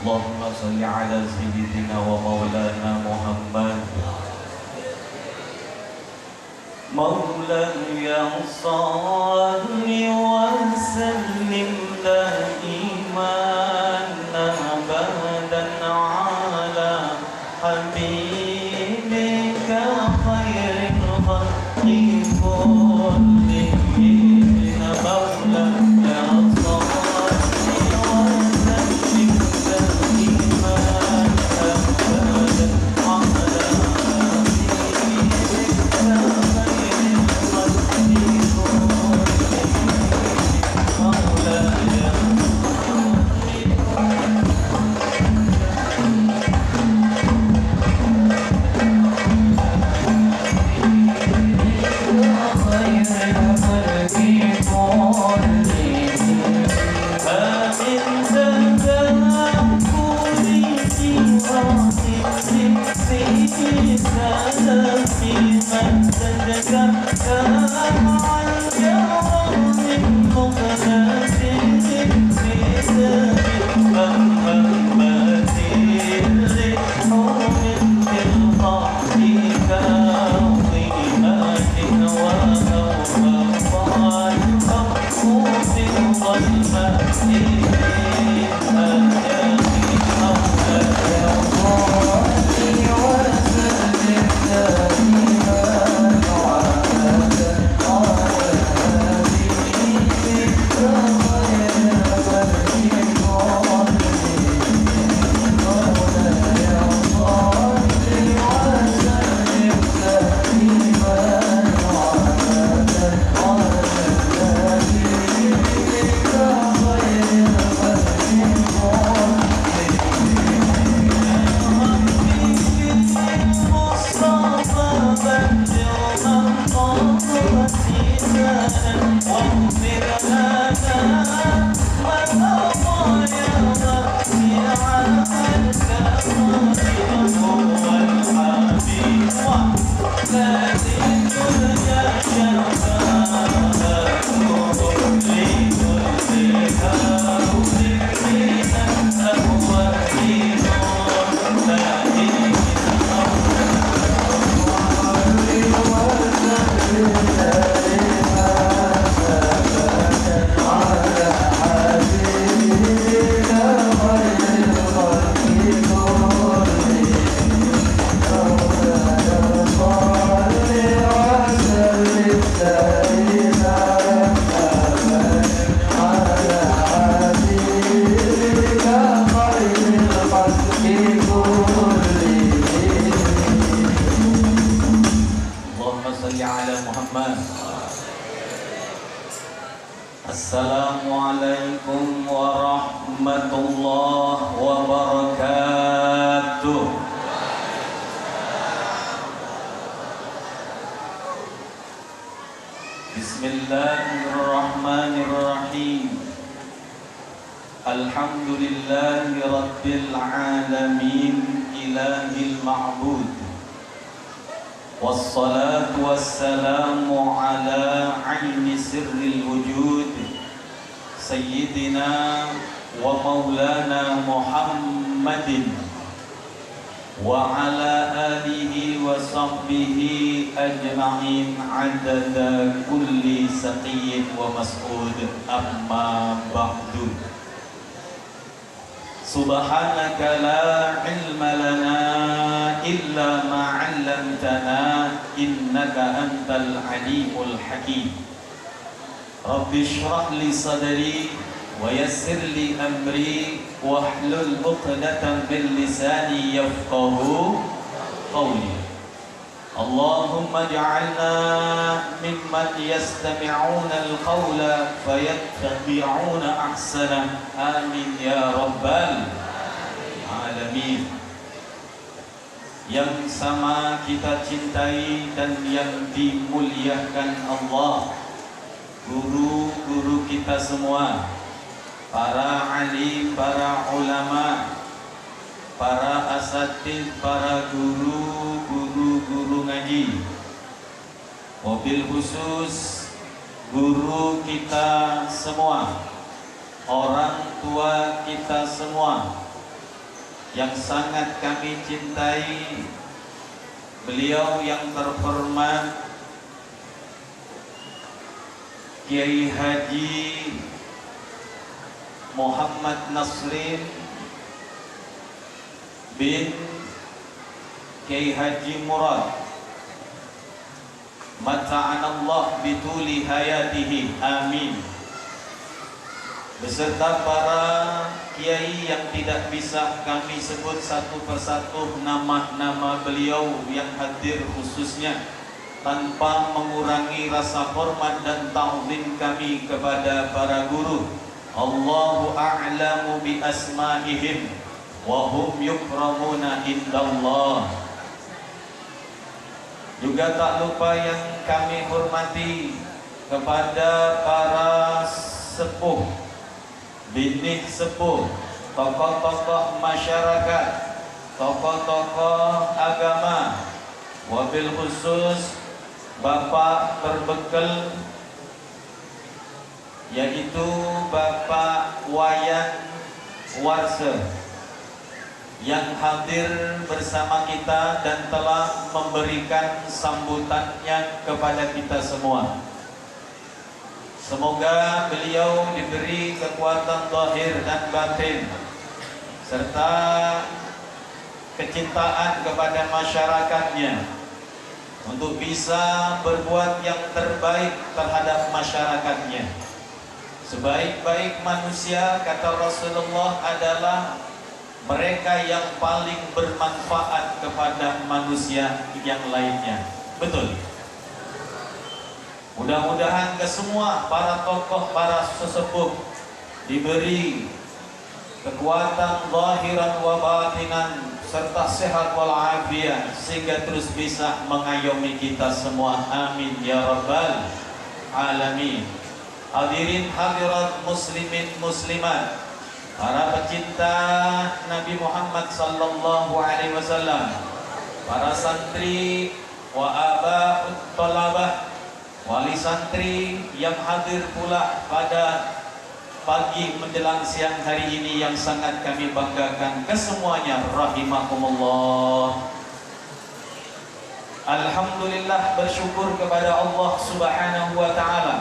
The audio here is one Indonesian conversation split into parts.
اللهم صل على سيدنا ومولانا محمد مولاي صل وسلم دائما أبدا على حبيبك خير الخلق كلهم Assalamualaikum warahmatullahi wabarakatuh. Bismillahirrahmanirrahim. Alhamdulillahi rabbil alamin, ilahil ma'bud. Wassalatu wassalamu ala aini sirril wujud Sayyidina wa maulana Muhammadin wa ala alihi wa sahbihi ajma'in adada kulli saqiyyin wa mas'ud, amma ba'du. Subhanaka la ilma lana illa ma 'allamtana innaka antal alimul hakim. Rabbi shrah li sadri wa yassir li amri wahlul 'uqdatam min lisani yafqahu qawli. Allahumma ij'alna mimman yastami'una al-qawla fayattabi'una ahsana. Amin ya rabbal alamin. Yang sama kita cintai dan yang dimuliakan Allah, guru-guru kita semua, para alim, para ulama, para asatid, para guru ngaji, mobil khusus guru kita semua, orang tua kita semua, yang sangat kami cintai, beliau yang terhormat Kiai Haji Muhammad Nasrin bin Kiai Haji Murad, mata'anallah bituli hayatihi, amin, beserta para kiai yang tidak bisa kami sebut satu persatu nama-nama beliau yang hadir khususnya, tanpa mengurangi rasa hormat dan ta'zim kami kepada para guru. Allahu a'lamu bi asma'ihim wa hum yukramuna indallah. Juga tak lupa yang kami hormati kepada para sepuh, binih sepuh, tokoh-tokoh masyarakat, tokoh-tokoh agama, wabil khusus Bapak berbekal, yaitu Bapak Wayan Warse, yang hadir bersama kita dan telah memberikan sambutannya kepada kita semua. Semoga beliau diberi kekuatan zahir dan batin serta kecintaan kepada masyarakatnya untuk bisa berbuat yang terbaik terhadap masyarakatnya. Sebaik-baik manusia, kata Rasulullah, adalah mereka yang paling bermanfaat kepada manusia yang lainnya. Betul. Mudah-mudahan ke semua para tokoh, para sesepuh diberi kekuatan zahiran wa batinan serta sehat walafiat sehingga terus bisa mengayomi kita semua, amin ya rabbal alamin. Hadirin hadirat muslimin muslimat, para pecinta Nabi Muhammad sallallahu alaihi wasallam, para santri wa aba'ut talabah, wali santri yang hadir pula pada pagi menjelang siang hari ini yang sangat kami banggakan kesemuanya, rahimakumullah. Alhamdulillah, bersyukur kepada Allah Subhanahu wa taala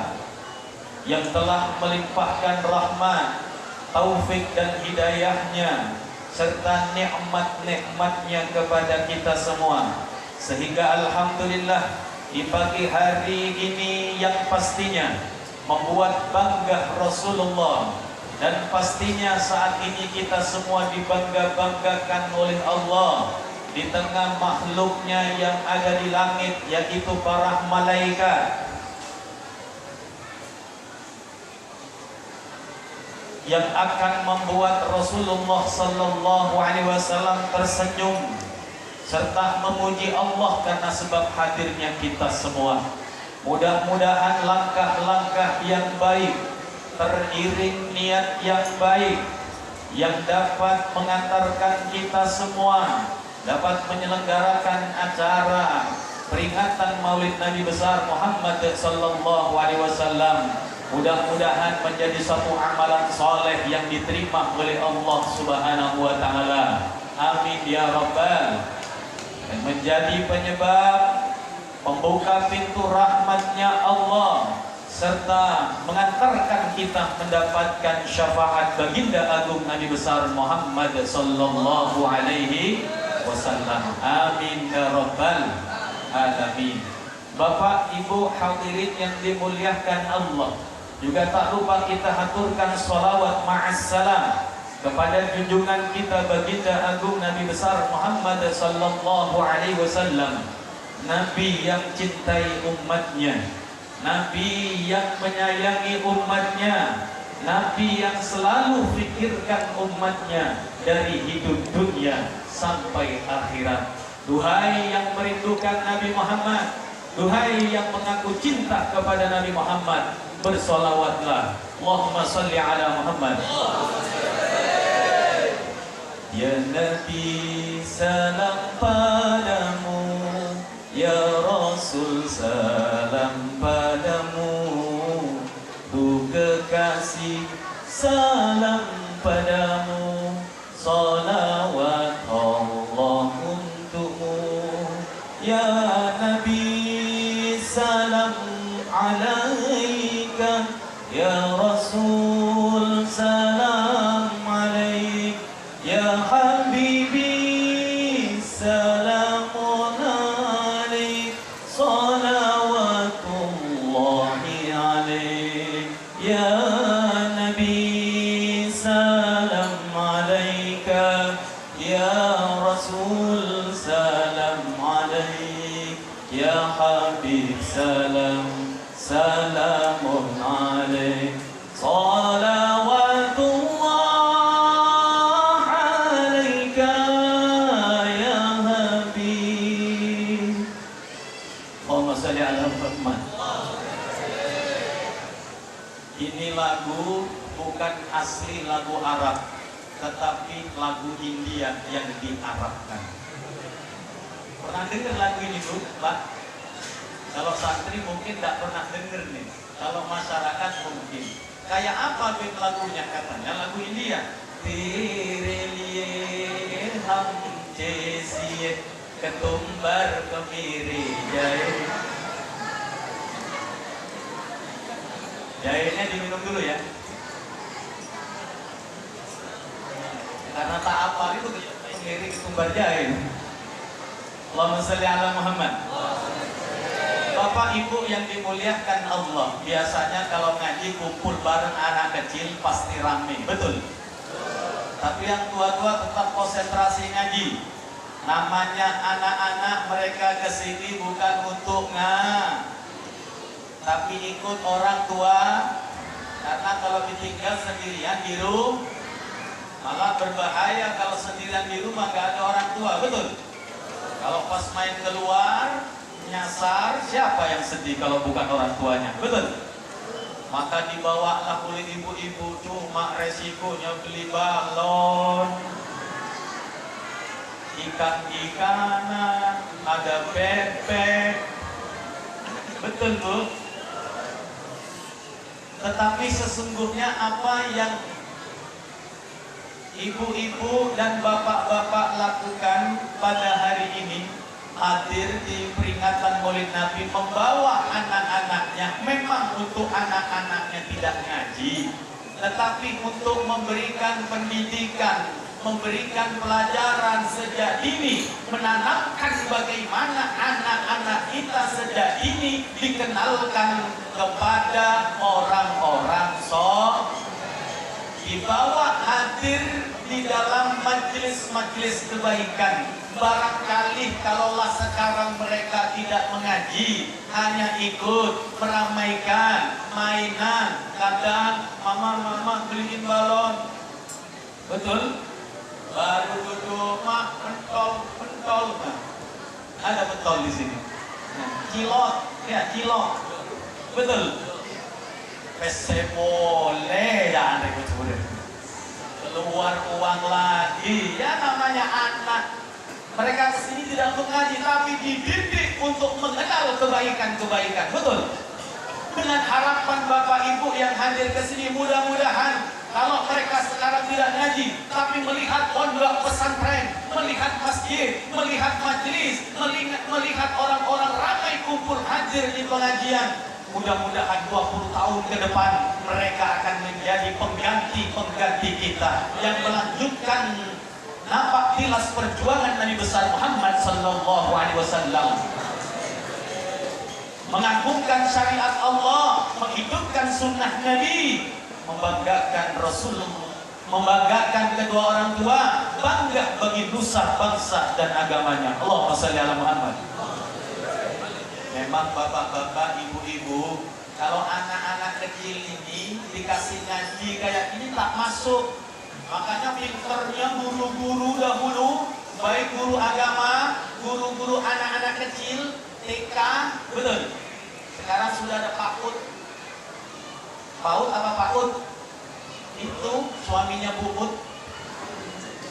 yang telah melimpahkan rahmat, taufik dan hidayahnya serta nikmat-nikmatnya kepada kita semua, sehingga alhamdulillah di pagi hari ini yang pastinya membuat bangga Rasulullah, dan pastinya saat ini kita semua dibangga-banggakan oleh Allah di tengah makhluknya yang ada di langit, yaitu para malaikat yang akan membuat Rasulullah sallallahu alaihi wasallam tersenyum serta memuji Allah karena sebab hadirnya kita semua. Mudah-mudahan langkah-langkah yang baik, teriring niat yang baik, yang dapat mengantarkan kita semua dapat menyelenggarakan acara peringatan Maulid Nabi besar Muhammad sallallahu alaihi wasallam. Mudah-mudahan menjadi satu amalan soleh yang diterima oleh Allah Subhanahu wa taala. Amin ya rabbal. Dan menjadi penyebab membuka pintu rahmatnya Allah serta mengantarkan kita mendapatkan syafaat baginda agung Nabi besar Muhammad sallallahu alaihi wasallam. Amin ya rabbal alamin. Bapak Ibu hadirin yang dimuliakan Allah, juga tak lupa kita haturkan sholawat ma'assalam kepada junjungan kita baginda agung Nabi besar Muhammad sallallahu alaihi wasallam, Nabi yang cintai umatnya, Nabi yang menyayangi umatnya, Nabi yang selalu fikirkan umatnya dari hidup dunia sampai akhirat. Duhai yang merindukan Nabi Muhammad, duhai yang mengaku cinta kepada Nabi Muhammad, bersolawatlah. Allahumma salli ala Muhammad. Ya Nabi, salam padamu. Ya Rasul, salam padamu. Tu kekasih, salam padamu. Salawat salam alaika ya Rasul, salam alaik ya Habibi, salamun alaik, salawatullahi alaik ya Nabi, salam alaika ya Rasul, salam alaik ya Habib, salam salamun alaik, salawatullah alaika ya Habib. Allahumma shalli ala Muhammad. Ini lagu bukan asli lagu Arab, tetapi lagu India yang diarabkan. Pernah dengar lagu ini, Bu, Pak? Kalau santri mungkin tidak pernah dengar nih. Kalau masyarakat mungkin. Kayak apa beat lagunya? Katanya lagu India. Tere liye hum jesiye ketumbar kemiri jai. Jairnya diminum dulu ya. Karena tak apa itu kemiri ketumbar jair. Allahumma shalli ala Muhammad. Bapak Ibu yang dimuliakan Allah, biasanya kalau ngaji kumpul bareng anak kecil pasti rame, betul? Tapi yang tua-tua tetap konsentrasi ngaji. Namanya anak-anak, mereka kesini bukan untuk tapi ikut orang tua. Karena kalau ditinggal sendirian di rumah, malah berbahaya. Kalau sendirian di rumah gak ada orang tua, betul? Kalau pas main keluar nyasar, siapa yang sedih kalau bukan orang tuanya, betul? Maka dibawalah oleh ibu-ibu, cuma resikonya beli balon, ikan-ikanan, ada bebek, betul Bu? Tetapi sesungguhnya apa yang ibu-ibu dan bapak-bapak lakukan pada hari ini, hadir di peringatan Maulid Nabi, membawa anak-anaknya, memang untuk anak-anaknya tidak ngaji, tetapi untuk memberikan pendidikan, memberikan pelajaran sejak dini, menanamkan bagaimana anak-anak kita sejak dini dikenalkan kepada orang-orang soleh. Dibawa hadir di dalam majelis-majelis kebaikan. Barangkali kalaulah sekarang mereka tidak mengaji, hanya ikut meramaikan mainan, kadang mama beliin balon, betul? Baru duduk pentol, nah, ada pentol di sini. Nah, cilok, ya cilok, betul? PC boleh ya, anda keluar uang lagi, ya namanya anak. Mereka kesini tidak untuk ngaji, tapi dididik untuk mengenal kebaikan-kebaikan, betul? Dengan harapan Bapak Ibu yang hadir ke sini, mudah-mudahan kalau mereka sekarang tidak ngaji, tapi melihat pondok pesantren, melihat masjid, melihat majelis, melihat orang-orang ramai kumpul hadir di pengajian, mudah-mudahan 20 tahun ke depan mereka akan menjadi pengganti kita yang melanjutkan napak tilas perjuangan Nabi besar Muhammad sallallahu alaihi wasallam, mengagungkan syariat Allah, menghidupkan sunnah Nabi, membanggakan Rasulullah, membanggakan kedua orang tua, bangga bagi nusa, bangsa dan agamanya. Allahumma shalli ala Muhammad. Memang bapak-bapak, ibu-ibu, kalau anak-anak kecil ini dikasih ngaji kayak ini tak masuk. Makanya pinternya guru-guru dahulu, baik guru agama, guru-guru anak-anak kecil, TK, betul. Sekarang sudah ada PAUD. PAUD apa PAUD? Itu suaminya Bubut.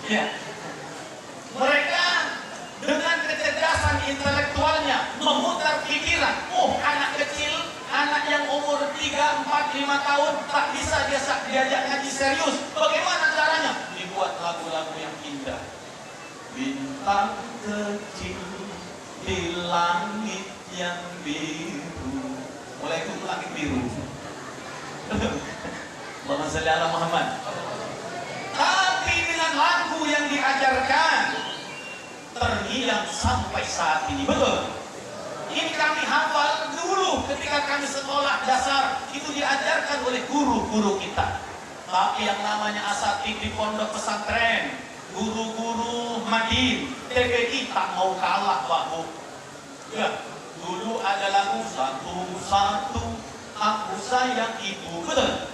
Ya. Mereka dengan kecerdasan intelektualnya memutar pikiran. Oh, anak kecil, anak yang umur 3, 4, 5 tahun tak bisa diajak ngaji serius. Bagaimana caranya? Dibuat lagu-lagu yang indah. Bintang kecil di langit yang biru, biru. Allahumma shalli ala Muhammad. Tapi dengan lagu yang diajarkan terngiang sampai saat ini. Betul. Ini kami hafal dulu ketika kami sekolah dasar, itu diajarkan oleh guru-guru kita. Tapi yang namanya asatid di pondok pesantren, guru-guru Madin, TPI tak mau kalah, Pak Bu. Ya, dulu ada lagu satu-satu aku sayang ibu. Betul.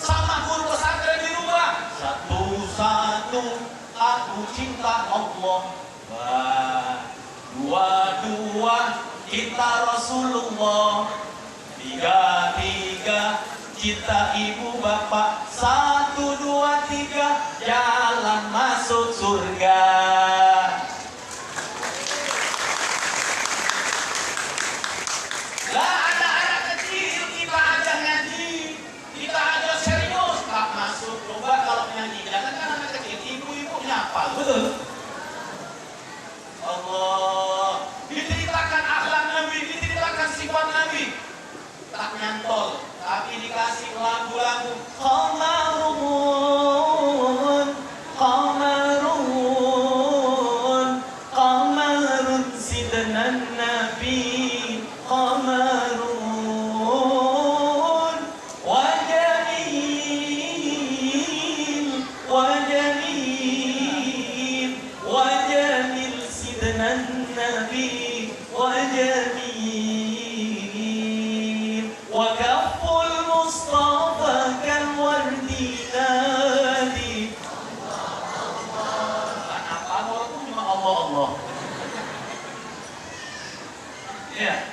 Sama guru pesantren dirubah. Satu-satu aku cinta Allah. Wah. Dua-dua kita Rasulullah, tiga-tiga kita ibu bapak, 1, 2, 3 jalan masuk surga. Lah anak-anak kecil kita aja ngaji, kita aja serius, tak masuk. Coba kalau nyanyi, jangan kan anak kecil, ibu-ibu nyapal, betul? Allah, diceritakan akhlak Nabi, diceritakan sifat Nabi, tak nyantol, tapi dikasih lagu-lagu. Qamarun, qamarun, qamarun sidnan Nabi, qamarun, wa jamil, wa jamil, wa jamil sidnan Nabi, wa jamil, wa kaful Mustafa kal wardi nadi. Kenapa walaupun cuma Allah. Ya,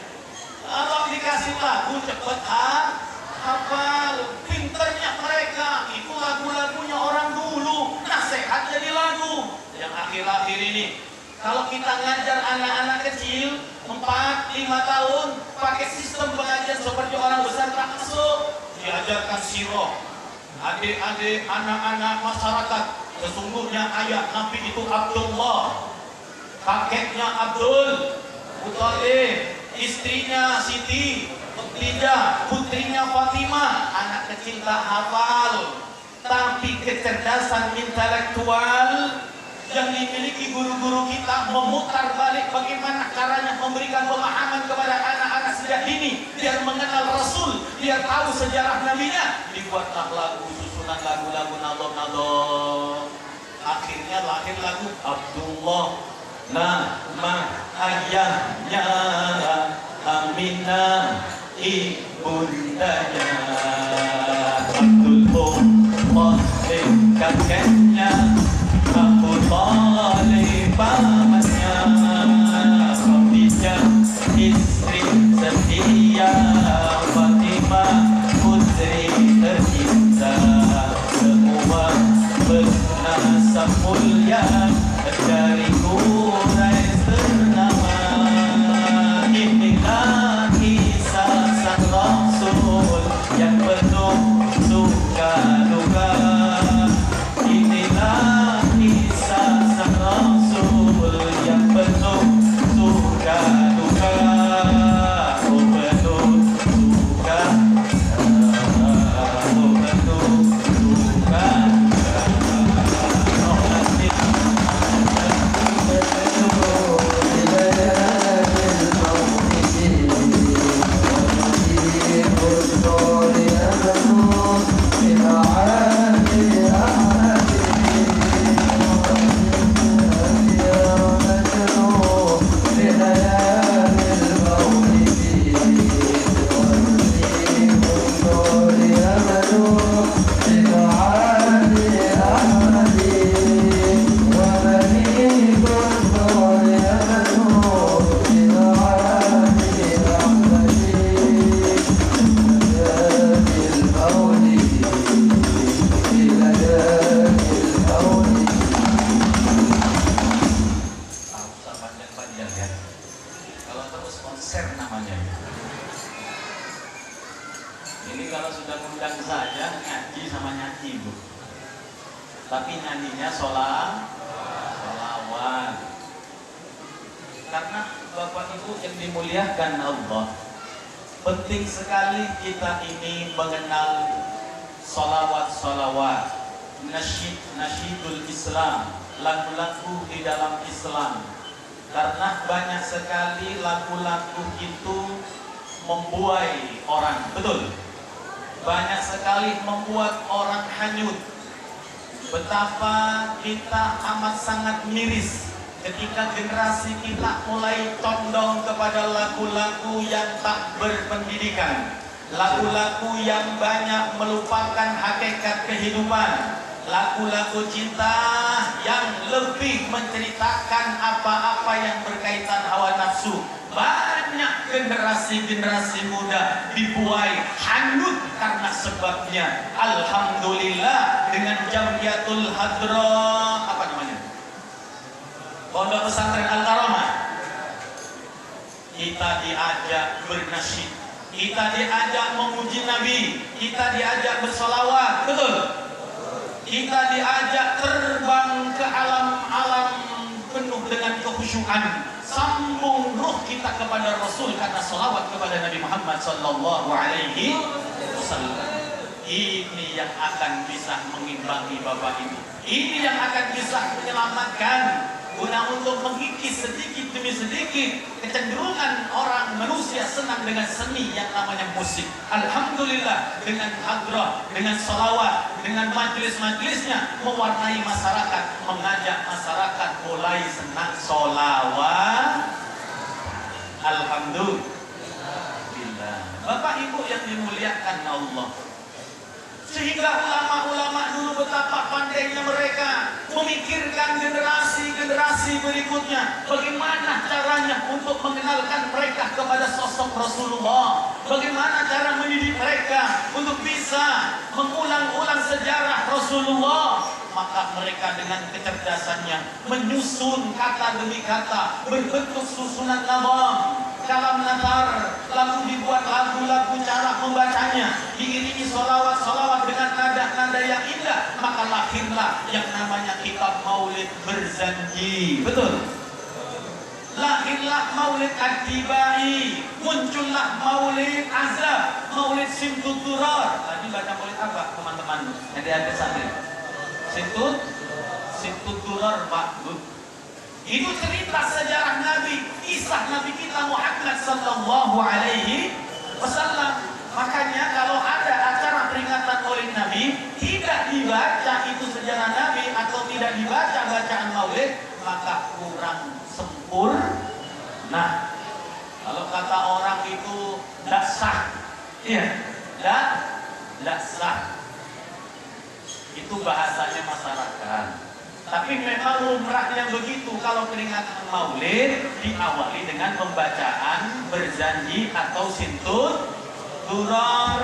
kalau dikasih lagu cepet hafal. Pinternya mereka, itu lagu-lagunya orang dulu, nasihat jadi lagu. Yang akhir-akhir ini, kalau kita ngajar anak-anak kecil 4-5 tahun pakai sistem pengajian seperti orang besar, tak masuk. Diajarkan sirah. Adik-adik, anak-anak masyarakat, sesungguhnya ayah Nabi itu Abdullah, kakeknya Abdul Muthalib, istrinya Siti Khadijah, putrinya Fatimah. Anak kecil tak hafal, tapi kecerdasan intelektual yang dimiliki guru-guru kita memutar balik bagaimana caranya memberikan pemahaman kepada anak-anak sejak dini, biar mengenal Rasul, biar tahu sejarah nabinya. Dibuatlah lagu, susunan lagu-lagu nadom. Akhirnya lahir lagu Abdullah, nama ayahnya Aminah, ibundanya Abdul Muthalib, kakeknya Abu Thalib, pamannya Khadijah, istri setia, Fatimah, putri tercinta. Semua bernasab mulia dari Quraisy ternama. Inilah kisah sang Rasul yang penuh suka duka. Inilah kisah sang Rasul yang penuh suka duka. Oh penuh suka, oh penuh suka. Oh nanti tapi nyanyinya sholawat. Karena Bapak Ibu yang dimuliakan Allah, Penting sekali kita ini mengenal solawat-solawat, nasyidul Islam, lagu-lagu di dalam Islam. Karena banyak sekali lagu-lagu itu membuai orang, betul? Banyak sekali membuat orang hanyut. Betapa kita amat sangat miris ketika generasi kita mulai condong kepada lagu-lagu yang tak berpendidikan, lagu-lagu yang banyak melupakan hakikat kehidupan, lagu-lagu cinta yang lebih menceritakan apa-apa yang berkaitan hawa nafsu. Banyak generasi-generasi muda dibuai hanyut karena sebabnya. Alhamdulillah dengan Jamiatul Hadra, apa namanya, Pondok Pesantren Al-Karamah, kita diajak bernasyid, kita diajak memuji Nabi, kita diajak bersolawat, betul? Kita diajak terbang ke alam-alam penuh dengan kekhusyukan, sambung ruh kita kepada Rasul karena solawat kepada Nabi Muhammad sallallahu alaihi wasallam. Ini yang akan bisa mengimbangi Bapak Ibu. Ini yang akan bisa menyelamatkan, guna untuk mengikis sedikit demi sedikit kecenderungan orang manusia senang dengan seni yang namanya musik. Alhamdulillah dengan hadrah, dengan salawat, dengan majelis-majelisnya mewarnai masyarakat, mengajak masyarakat mulai senang solawat. Alhamdulillah. Bapak Ibu yang dimuliakan Allah, sehingga ulama-ulama dulu betapa pandainya mereka memikirkan generasi-generasi berikutnya, bagaimana caranya untuk mengenalkan mereka kepada sosok Rasulullah, bagaimana cara mendidik mereka untuk bisa mengulang-ulang sejarah Rasulullah. Maka mereka dengan kecerdasannya menyusun kata demi kata berbentuk susunan nazam, kalam natar, lalu dibuat lagu-lagu cara membacanya, diiringi solawat-solawat dengan nada-nada yang indah. Maka lahirlah yang namanya kitab Maulid Berzanji, betul? Lahirlah Maulid Ad-Dibai, muncullah Maulid Azab, Maulid Simtuturar. Tadi baca Maulid apa teman-teman? Adik-adik santri. Simtuturar Pak. Itu cerita sejarah Nabi, kisah Nabi kita Muhammad sallallahu alaihi wasallam. Makanya kalau ada acara peringatan Maulid Nabi, tidak dibaca itu sejarah Nabi atau tidak dibaca bacaan Maulid, maka kurang sempurna. Nah, kalau kata orang itu tidak sah, iya, tidak sah. Itu bahasanya masyarakat. Tapi memang lumrahnya begitu, kalau peringatan Maulid diawali dengan pembacaan berzanji atau simtuturar,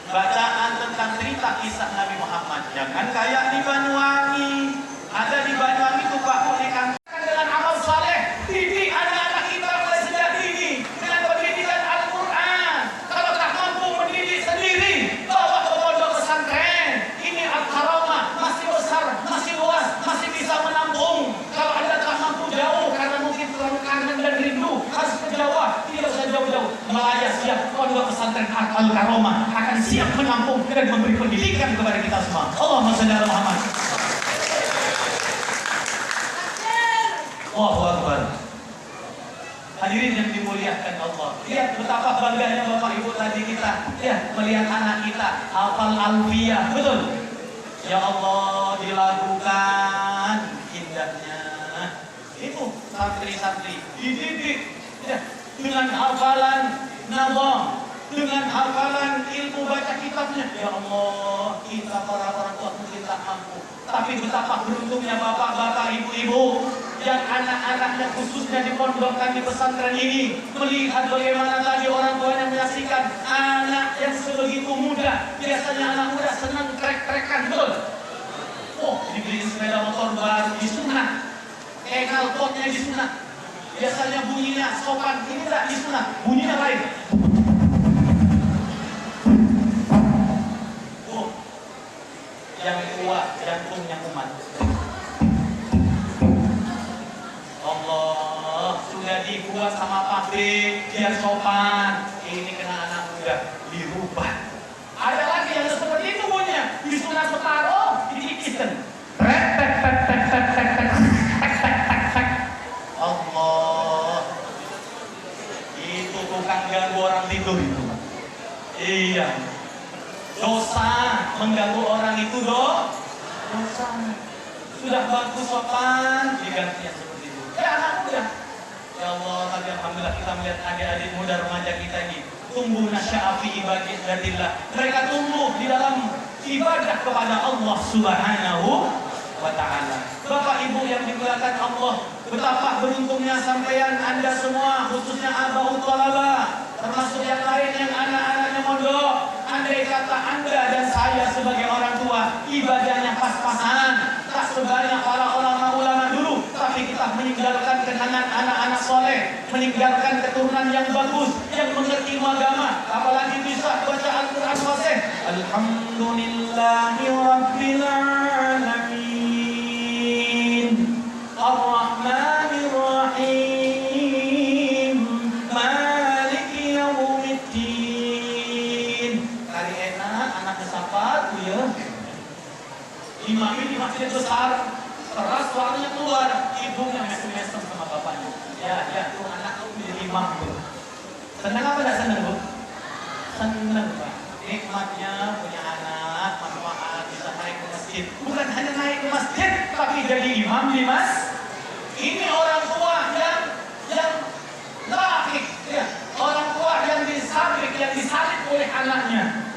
bacaan tentang cerita kisah Nabi Muhammad. Jangan kayak di Banyuwangi. Ada di Banyuwangi itu Pak Punikan dengan amal saleh, didik anak-anak kita mulai sejak dini dengan pendidikan Al-Quran. Kalau tak mampu mendidik sendiri, bawa ke pondok pesantren. Ini Al-Karamah masih besar, masih luas, masih bisa menampung. Kalau Anda tak mampu jauh karena mungkin terlalu kangen dan rindu, harus ke Jawa, tidak usah jauh-jauh. Malaya siap, pondok pesantren Al-Karamah akan siap menampung dan memberi pendidikan kepada kita semua. Allahumma shalli ala Muhammad. Allahu Akbar. Hadirin yang dimuliakan Allah, lihat betapa bangganya Bapak Ibu tadi kita, ya, melihat anak kita hafal alfiyah, betul? Ya Allah, dilakukan indahnya. Itu santri-santri dididik, ya, dengan hafalan nazam, dengan hafalan ilmu baca kitabnya. Ya Allah, kita para orang tua mungkin tak mampu, tapi betapa beruntungnya bapak-bapak, ibu-ibu yang anak-anaknya khususnya dipondokkan di pesantren ini, melihat bagaimana tadi orang tuanya menyaksikan anak yang sebegitu muda. Biasanya anak muda senang trek-trekan, betul? Oh, dibeliin sepeda motor baru disunat, knalpotnya disunat. Biasanya bunyinya sopan, ini tidak disunat, bunyinya lain. Oh, yang kuat jantungnya umat. Allah, sudah dibuat sama pabrik biar sopan. Ini kena sudah dirubah. Ada lagi yang seperti itu bunyinya, disunat separuh, dikikiskan. Allah, itu tukang ganggu orang tidur itu. Iya, dosa mengganggu orang itu dosa. Sudah bagus sopan diganti yang seperti itu. Ya anak muda. Ya Allah, tapi alhamdulillah kita melihat adik-adik muda remaja kita ini tumbuh nasyafi ibadatillah. Mereka tumbuh di dalam ibadah kepada Allah Subhanahu wa ta'ala. Bapak Ibu yang dimuliakan Allah, betapa beruntungnya sampeyan Anda semua, khususnya abaul thalaba, termasuk yang lain yang anak-anaknya mondok. Andai kata Anda dan saya sebagai orang tua ibadahnya pas-pasan, tak sebanyak para ulama-ulama dulu, tapi kita meninggalkan kenangan anak-anak soleh, meninggalkan keturunan yang bagus, yang mengerti agama, apalagi bisa baca Al-Quran fasih. Alhamdulillahi Rabbil Alamin, Ar-Rahmanir Rahim, Maliki Yawmiddin. Kali enak anak kesapa tuh ya. Imam ini masjid besar, keras suaranya keluar, ibunya mesem-mesem sama bapaknya. Ya, tuh anak tuh menjadi imam tuh. Senang apa tidak senang bu? Senang Pak. Nikmatnya punya anak, manfaat bisa naik ke masjid. Bukan hanya naik ke masjid, tapi jadi imam di mas. Ini orang tua yang lahir, ya. Orang tua yang disalib oleh anaknya.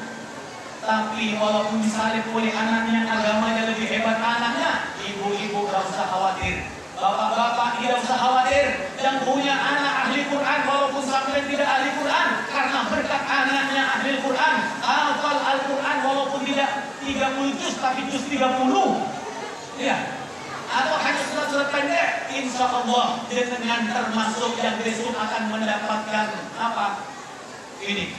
Tapi walaupun disalib oleh anaknya, agamanya lebih hebat anaknya. Ibu-ibu gak usah khawatir, bapak-bapak tidak usah khawatir. Yang punya anak ahli Quran, walaupun sampai tidak ahli Quran, karena berkat anaknya ahli Quran, hafal Al-Quran walaupun tidak 30 juz, tapi juz 30. Ya. Atau hanya surat-surat pendek, insya Allah dengan termasuk yang besok akan mendapatkan apa? Ini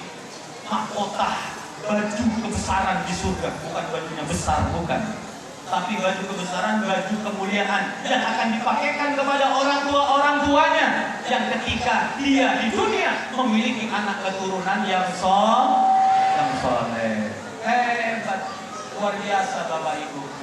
mahkota. Baju kebesaran di surga, bukan bajunya besar, bukan, tapi baju kebesaran, baju kemuliaan yang akan dipakaikan kepada orang tuanya yang ketika dia di dunia memiliki anak keturunan yang soleh. Hebat, luar biasa Bapak Ibu.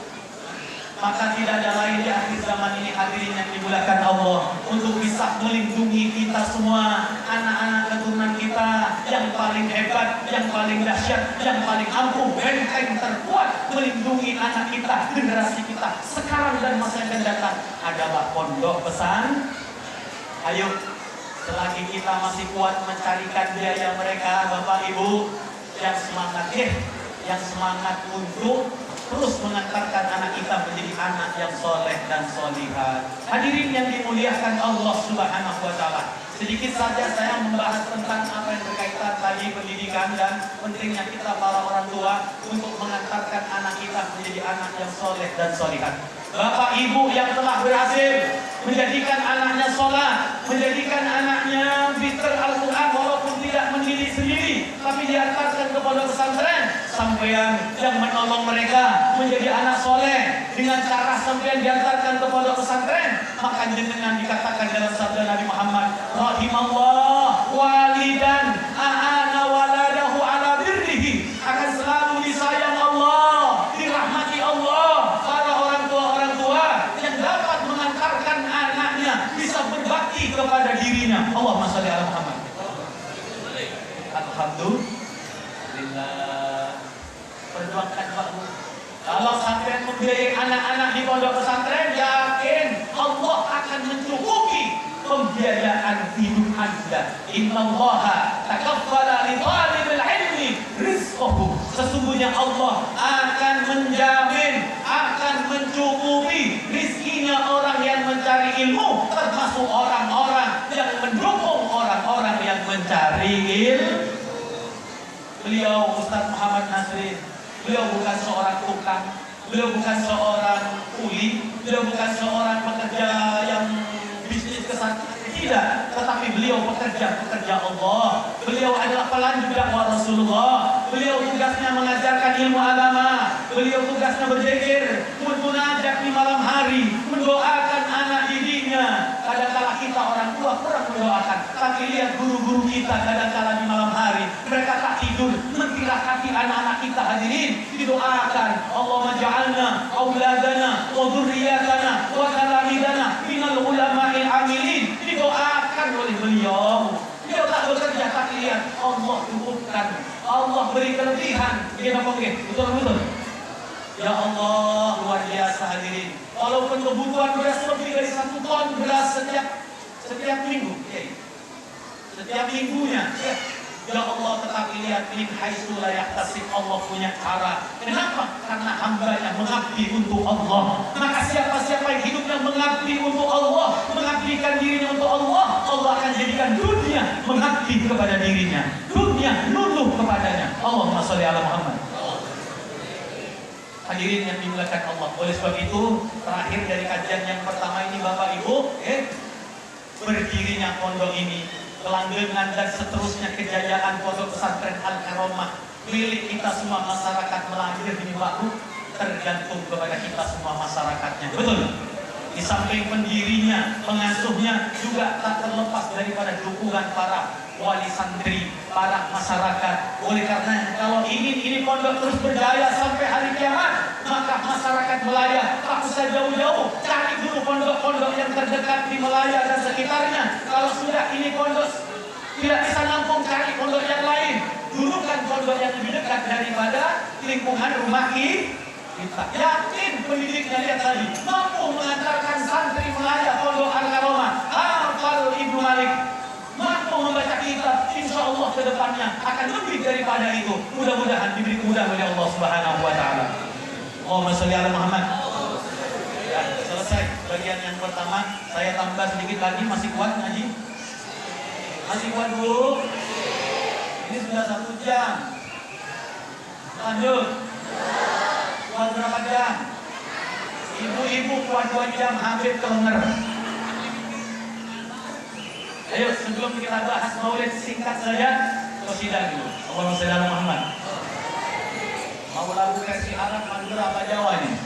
Maka tidak ada lain di akhir zaman ini hadirin yang dimuliakan Allah untuk bisa melindungi kita semua, anak-anak keturunan kita yang paling hebat, yang paling dahsyat, yang paling ampuh, benteng terkuat melindungi anak kita, generasi kita sekarang dan masa yang akan datang adalah pondok pesan. Ayo, selagi kita masih kuat mencarikan biaya mereka, Bapak Ibu yang semangat yang semangat untuk terus mengantarkan anak kita menjadi anak yang soleh dan solihah. Hadirin yang dimuliakan Allah Subhanahu wa ta'ala, sedikit saja saya membahas tentang apa yang berkaitan tadi pendidikan dan pentingnya kita para orang tua untuk mengantarkan anak kita menjadi anak yang soleh dan solihah. Bapak Ibu yang telah berhasil menjadikan anaknya sholat, menjadikan anaknya biter Al-Quran walaupun tidak mendidik sendiri, tapi diantarkan ke pondok pesantren, sampean yang menolong mereka menjadi anak soleh dengan cara sampean diantarkan ke pondok pesantren, maka dengan dikatakan dalam sabda Nabi Muhammad, rahimallah walidan a'ana waladahu ala birrihi, akan selalu disayang Allah, dirahmati Allah para orang tua yang dapat mengantarkan anaknya bisa berbakti kepada dirinya. Allahumma shalli ala Muhammad. Alhamdulillah. Perjuangkan Pak Bu. Kalau sampai membiayai anak-anak di pondok pesantren, yakin Allah akan mencukupi pembiayaan hidup Anda. Innallaha takaffala li talibil ilmi rizqahu. Sesungguhnya Allah akan menjamin, akan mencukupi rizkinya orang yang mencari ilmu, termasuk orang-orang yang mendukung orang-orang yang mencari ilmu. Beliau Ustaz Muhammad Nasrin, beliau bukan seorang tukang, beliau bukan seorang kuli, beliau bukan seorang pekerja yang bisnis kesatuan, tidak, tetapi beliau pekerja Allah. Beliau adalah pelanjut dakwah Rasulullah. Beliau tugasnya mengajarkan ilmu agama. Beliau tugasnya berzikir, munajat di malam hari, mendoakan anak didiknya. Kadang-kala kita orang tua kurang mendoakan, tapi lihat guru-guru kita kadang-kala di malam hari, mereka tak didoakan, Allahumma ja'alna auladana wa dzurriyyatana wa talamidana minal ulama'il amilin. Didoakan oleh beliau. Dia tak bekerja tak lihat, Allah cukupkan, Allah beri kelebihan. Dia apa betul? Ya Allah, luar biasa hadirin. Walaupun kebutuhan beras lebih dari 1 ton beras setiap minggu, setiap minggunya, ya Allah, tetapi lihat min haitsu la yahtasib, Allah punya cara. Kenapa? Karena hambanya mengabdi untuk Allah. Maka siapa-siapa yang hidupnya mengabdi untuk Allah, mengabdikan dirinya untuk Allah, Allah akan jadikan dunia mengabdi kepada dirinya, dunia luluh kepadanya. Allahumma sholli ala Muhammad. Hadirin yang dimuliakan Allah. Oleh sebab itu, terakhir dari kajian yang pertama ini Bapak Ibu, berdirinya pondok ini, kelanggengan dan seterusnya kejayaan pondok pesantren Al-Karomah milik kita semua masyarakat Melayu ini Pak Bu, tergantung kepada kita semua masyarakatnya. Betul? Di samping pendirinya, pengasuhnya juga tak terlepas daripada dukungan para wali santri, para masyarakat. Oleh karena kalau ingin ini pondok terus berjaya sampai hari kiamat, maka masyarakat Melaya tak usah jauh-jauh, cari dulu pondok-pondok yang terdekat di Melaya dan sekitarnya. Kalau sudah ini pondok tidak bisa nampung, cari pondok yang lain. Dulukan pondok yang lebih dekat daripada lingkungan rumah kita. Yakin pendidiknya, lihat tadi, mampu mengantarkan santri Melaya pondok Al-Karomah, hafal Ibnu Malik, mampu membaca kitab, insya Allah ke depannya akan lebih daripada itu. Mudah-mudahan diberi kemudahan oleh Allah Subhanahu wa Ta'ala. Allahumma sholli ala Muhammad. Ya, selesai bagian yang pertama. Saya tambah sedikit lagi, masih kuat ngaji? Masih kuat dulu? Ini sudah 1 jam. Lanjut. Kuat berapa jam? Ibu-ibu kuat 2 jam, hampir kelenger. Ayo sebelum kita bahas maulid, singkat saja qasidah dulu. Allahumma sholli ala Muhammad. Mau lagu versi Arab, Madura, apa Jawa nih?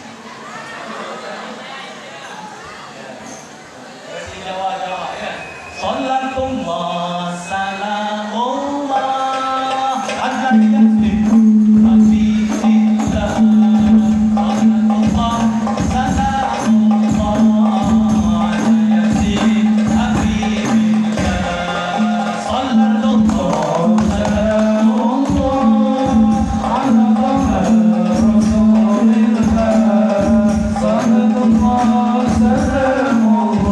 Versi Jawa ya. Salatullah salamullah ala yasin habibillah. Salatullah salamullah ala yasin habibillah. Salatullah salamullah ala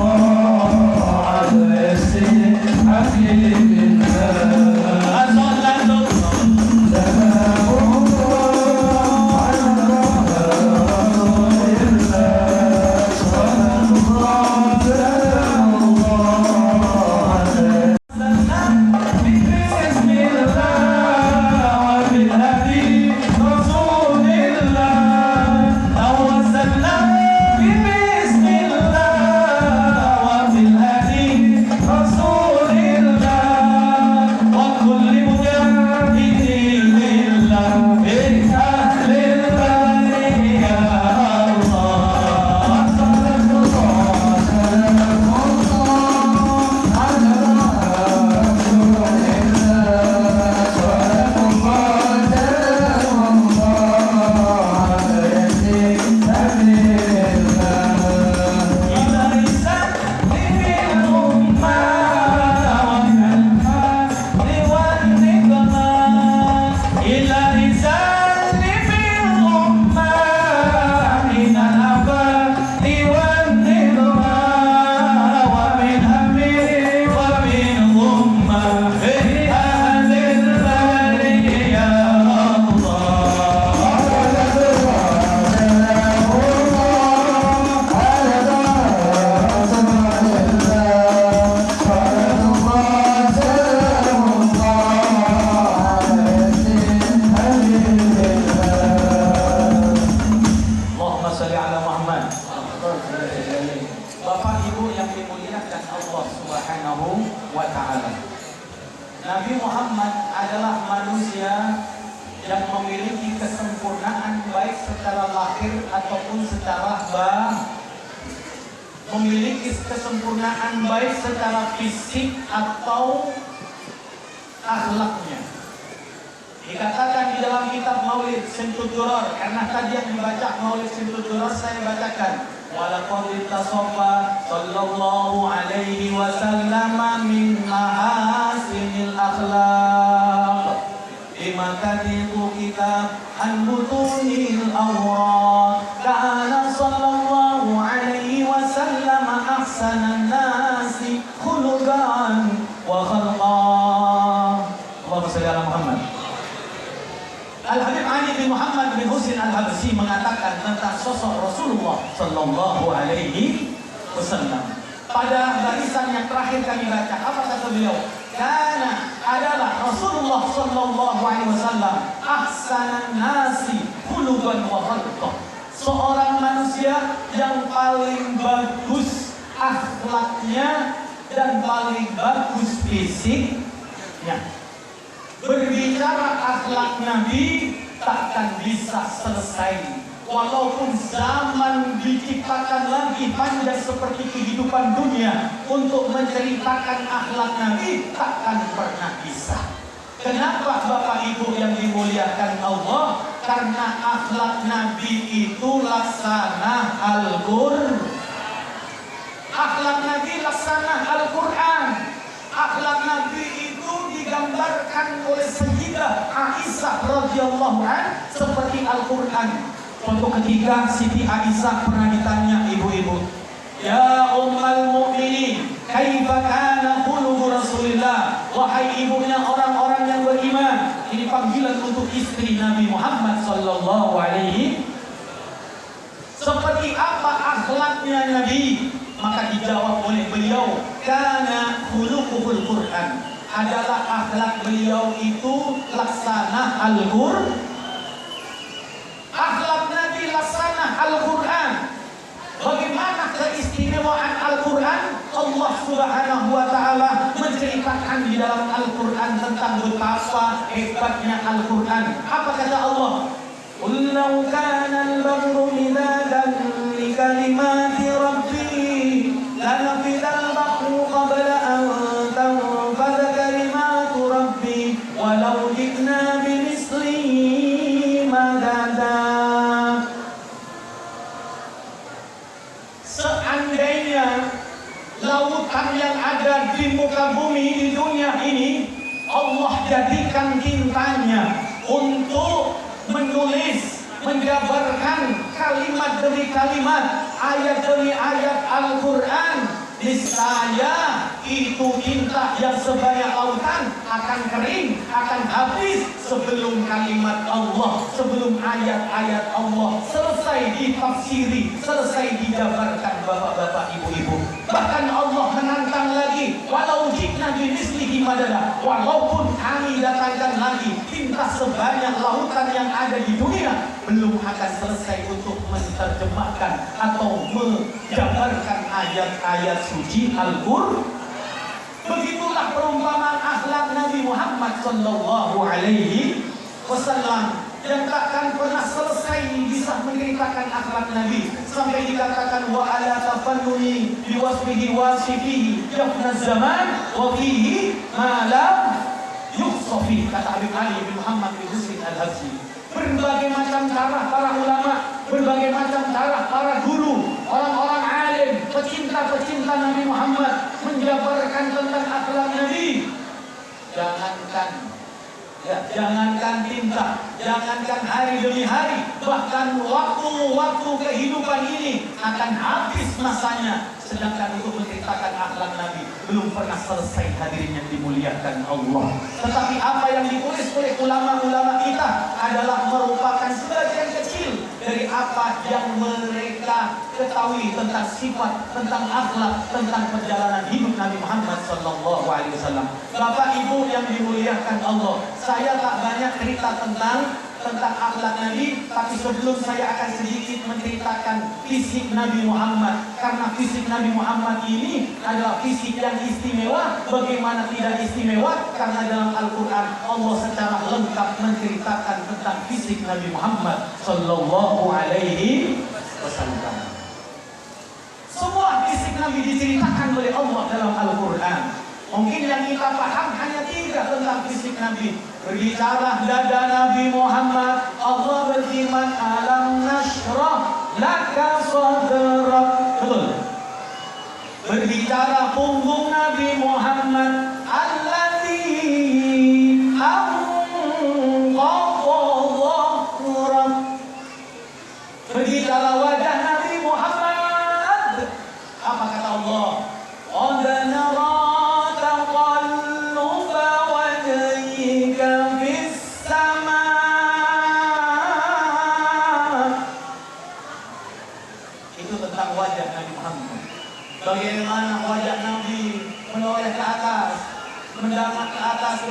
Nabi Muhammad adalah manusia yang memiliki kesempurnaan baik secara lahir ataupun secara memiliki kesempurnaan baik secara fisik atau akhlaknya. Dikatakan di dalam dalam kitab Maulid Simtud Duror, karena tadi yang dibaca Maulid Simtud Duror saya bacakan. Walaqad tasawwa sallallahu alaihi wasallam min mahasinil akhlaq bima kadibu kitab an butunil awrad kana sallallahu alaihi wasallam ahsanan nasi khuluqan wa khalqan. Allahumma shalli ala Muhammad. Al-Habib Ali bin Muhammad bin Husin Al-Habsyi mengatakan tentang sosok Rasulullah sallallahu alaihi wasallam. Pada barisan yang terakhir kami baca, apa kata beliau? Karena adalah Rasulullah sallallahu alaihi wasallam ahsanan nasi khuluqan wa khalqan. Seorang manusia yang paling bagus akhlaknya dan paling bagus fisiknya. Berbicara akhlak Nabi takkan bisa selesai. Walaupun zaman diciptakan lagi panjang seperti kehidupan dunia, untuk menceritakan akhlak Nabi takkan pernah bisa. Kenapa Bapak Ibu yang dimuliakan Allah? Karena akhlak Nabi itu laksana Al-Qur'an. Akhlak Nabi laksana Al-Quran. Akhlak Nabi itu digambarkan oleh Sayyidah Aisyah radhiyallahu anha seperti Al-Quran. Suatu ketika Siti Aisyah pernah ditanya ibu-ibu, "Ya Ummul Mukminin, kaifa kana khuluqu Rasulillah?" Wahai ibunya orang-orang yang beriman. Ini panggilan untuk istri Nabi Muhammad sallallahu alaihi. Seperti apa akhlaknya Nabi? Maka dijawab oleh beliau, kana khuluquhul Quran. Adalah akhlak beliau itu laksana Al-Qur'an. Akhlak Nabi laksana Al-Quran. Bagaimana keistimewaan Al-Quran? Allah Subhanahu wa ta'ala menceritakan di dalam Al-Quran tentang betapa hebatnya Al-Quran. Apa kata Allah? Qul law kana al-bahru midadan li kalimati rabbi lanafidal bahru qabla an tanfadha kalimatu rabbi walau ji'na bimislihi madada. Seandainya lautan yang ada di muka bumi di dunia ini Allah jadikan tintanya untuk menulis, menjabarkan kalimat demi kalimat, ayat demi ayat Al-Quran, niscaya itu tinta yang sebanyak lautan akan kering, akan habis sebelum kalimat Allah, sebelum ayat-ayat Allah selesai ditafsiri, selesai dijabarkan bapak-bapak, ibu-ibu. Bahkan Allah menantang lagi, walau ji'na bimislihi madada, walaupun kami datangkan lagi tinta sebanyak lautan yang ada di dunia, belum akan selesai untuk menerjemahkan atau menjabarkan ayat-ayat suci Al-Qur'an. Begitulah perumpamaan akhlak Nabi Muhammad sallallahu alaihi wasallam yang takkan pernah selesai bisa menceritakan akhlak Nabi, sampai dikatakan wa ala tafannuni biwasfihi wasifihi yafna zaman wa fihi ma lam yukhsafi, kata Habib Ali bin Muhammad bin Husin Al-Habsyi. Berbagai macam cara para ulama, berbagai macam cara para guru, orang-orang alim, pecinta-pecinta Nabi Muhammad menjabarkan tentang akhlak Nabi. Jangankan tinta, jangankan hari demi hari, bahkan waktu-waktu kehidupan ini akan habis masanya. Sedangkan untuk menceritakan akhlak Nabi belum pernah selesai, hadirin yang dimuliakan Allah. Tetapi apa yang ditulis oleh ulama-ulama kita adalah merupakan sebagian kecil dari apa yang mereka ketahui tentang sifat, tentang akhlak, tentang perjalanan hidup Nabi Muhammad SAW. Bapak Ibu yang dimuliakan Allah, saya tak banyak cerita tentang akhlak Nabi, tapi sebelum saya akan sedikit menceritakan fisik Nabi Muhammad, karena fisik Nabi Muhammad ini adalah fisik yang istimewa. Bagaimana tidak istimewa? Karena dalam Al-Quran Allah secara lengkap menceritakan tentang fisik Nabi Muhammad sallallahu alaihi wasallam. Semua fisik Nabi diceritakan oleh Allah dalam Al-Quran. Mungkin yang kita paham hanya 3 tentang fisik Nabi. Berbicara dada Nabi Muhammad Muhammad, alam nashrah laka sadrak. Betul. Berbicara punggung Nabi Muhammad, alladzi anqadha dhahrak. Berbicara wajah Nabi Muhammad, apa kata Allah? Qad nara taqalluba wajhika fis samaa. Itu tentang wajah Nabi Muhammad. Bagaimana wajah Nabi menoleh ke atas, mendarat ke atas,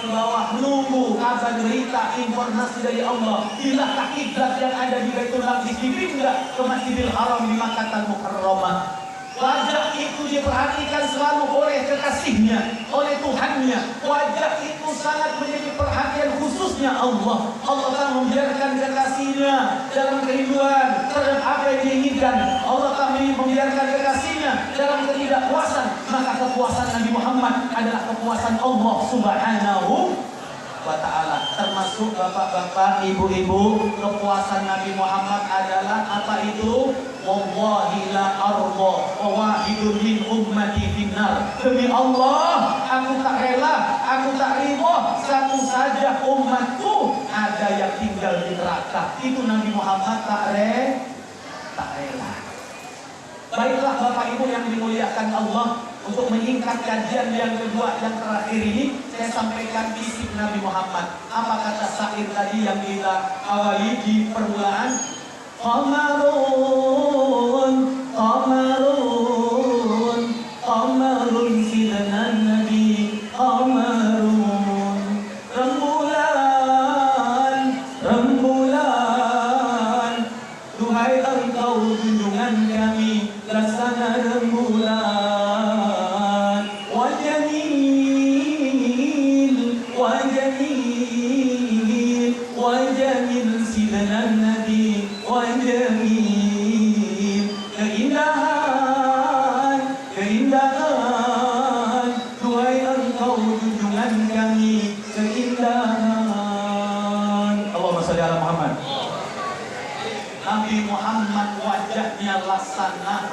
ke bawah, menunggu kabar berita informasi dari Allah. Bilakah kiblat yang ada di Baitul Maqdis dipindah ke Masjidil Haram di Makkah Mukarramah. Wajah itu diperhatikan selalu oleh kekasihnya, oleh Tuhannya. Wajah itu sangat menjadi perhatian khususnya Allah. Allah tak membiarkan kekasihnya dalam kerinduan terhadap apa yang diinginkan. Allah tak membiarkan kekasihnya dalam ketidakpuasan. Maka kepuasan Nabi Muhammad adalah kepuasan Allah Subhanahu wa ta'ala. Termasuk bapak-bapak, ibu-ibu, kepuasan Nabi Muhammad adalah apa itu? Wallahi la arda wa wahidun min ummati finnar. Demi Allah, aku tak rela, aku tak ridha satu saja umatku ada yang tinggal di neraka. Itu Nabi Muhammad tak rela. Baiklah Bapak Ibu yang dimuliakan Allah, untuk menyingkat kajian yang kedua yang terakhir ini, saya sampaikan fisik Nabi Muhammad. Apa kata syair tadi yang kita awali di permulaan? Qamarun, qamarun, qamarun sidna Nabi, qamarun. Rembulan, rembulan, duhai engkau junjungan kami, laksana rembulan. Nabi Muhammad wajahnya laksana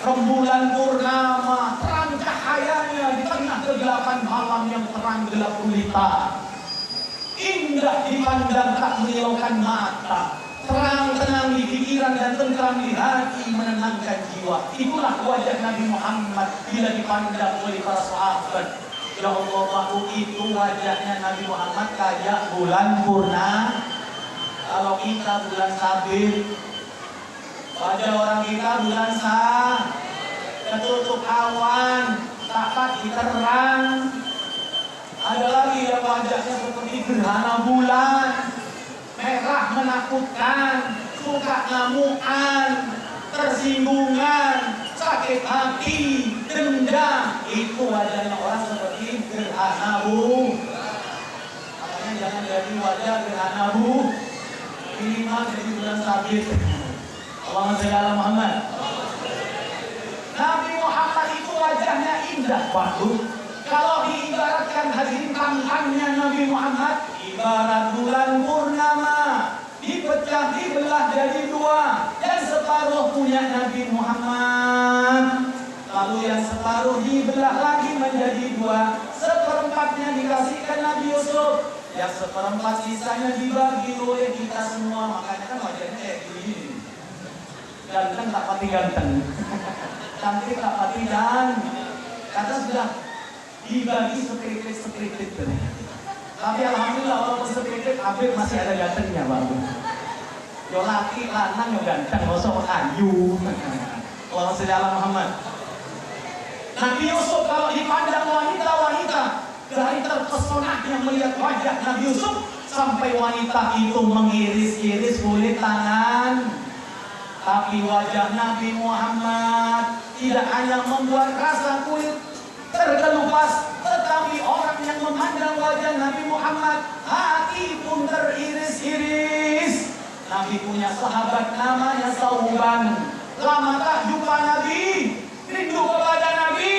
rembulan purnama, terang cahayanya di tengah kegelapan malam yang terang gelap gulita. Indah dipandang tak menyilaukan mata, terang tenang di pikiran dan tentram di hati, menenangkan jiwa. Itulah wajah Nabi Muhammad bila dipandang oleh para sahabat. Ya Allah, bahu itu wajahnya Nabi Muhammad kayak bulan purnama. Kalau kita bulan sabit, wajah orang kita bulan ketutup awan, tak diterang. Ada lagi yang wajahnya seperti gerhana bulan, merah menakutkan, suka ngamukan, tersinggungan, sakit hati, dendam. Itu wajahnya orang seperti gerhana bulan. Makanya jangan jadi wajah gerhana bulan. Minimal jadi bulan sabit. Allahumma shalli ala Muhammad. Nabi Muhammad itu wajahnya indah, Pak. Kalau diibaratkan hadirin tampannya Nabi Muhammad ibarat bulan purnama, dipecah dibelah jadi dua, yang separuh punya Nabi Muhammad, lalu yang separuh dibelah lagi menjadi dua, seperempatnya dikasihkan Nabi Yusuf, yang seperempat sisanya dibagi oleh kita semua. Makanya kan wajahnya kayak gini. Ganteng tak pati ganteng, cantik tak pati dan kata sudah dibagi sekripit. Tapi alhamdulillah walaupun sekripit, Habib masih ada gantengnya baru. Yo laki lanang yo ganteng, mosok ayu. Allahumma shalli ala Muhammad. Nabi Yusuf kalau dipandang wanita-wanita, dari terpesonanya melihat wajah Nabi Yusuf, sampai wanita itu mengiris-iris kulit tangan. Tapi wajah Nabi Muhammad tidak hanya membuat rasa kulit terkelupas, tetapi orang yang memandang wajah Nabi Muhammad, hati pun teriris-iris. Nabi punya sahabat namanya Sauban. Lama tak jumpa Nabi, rindu kepada Nabi.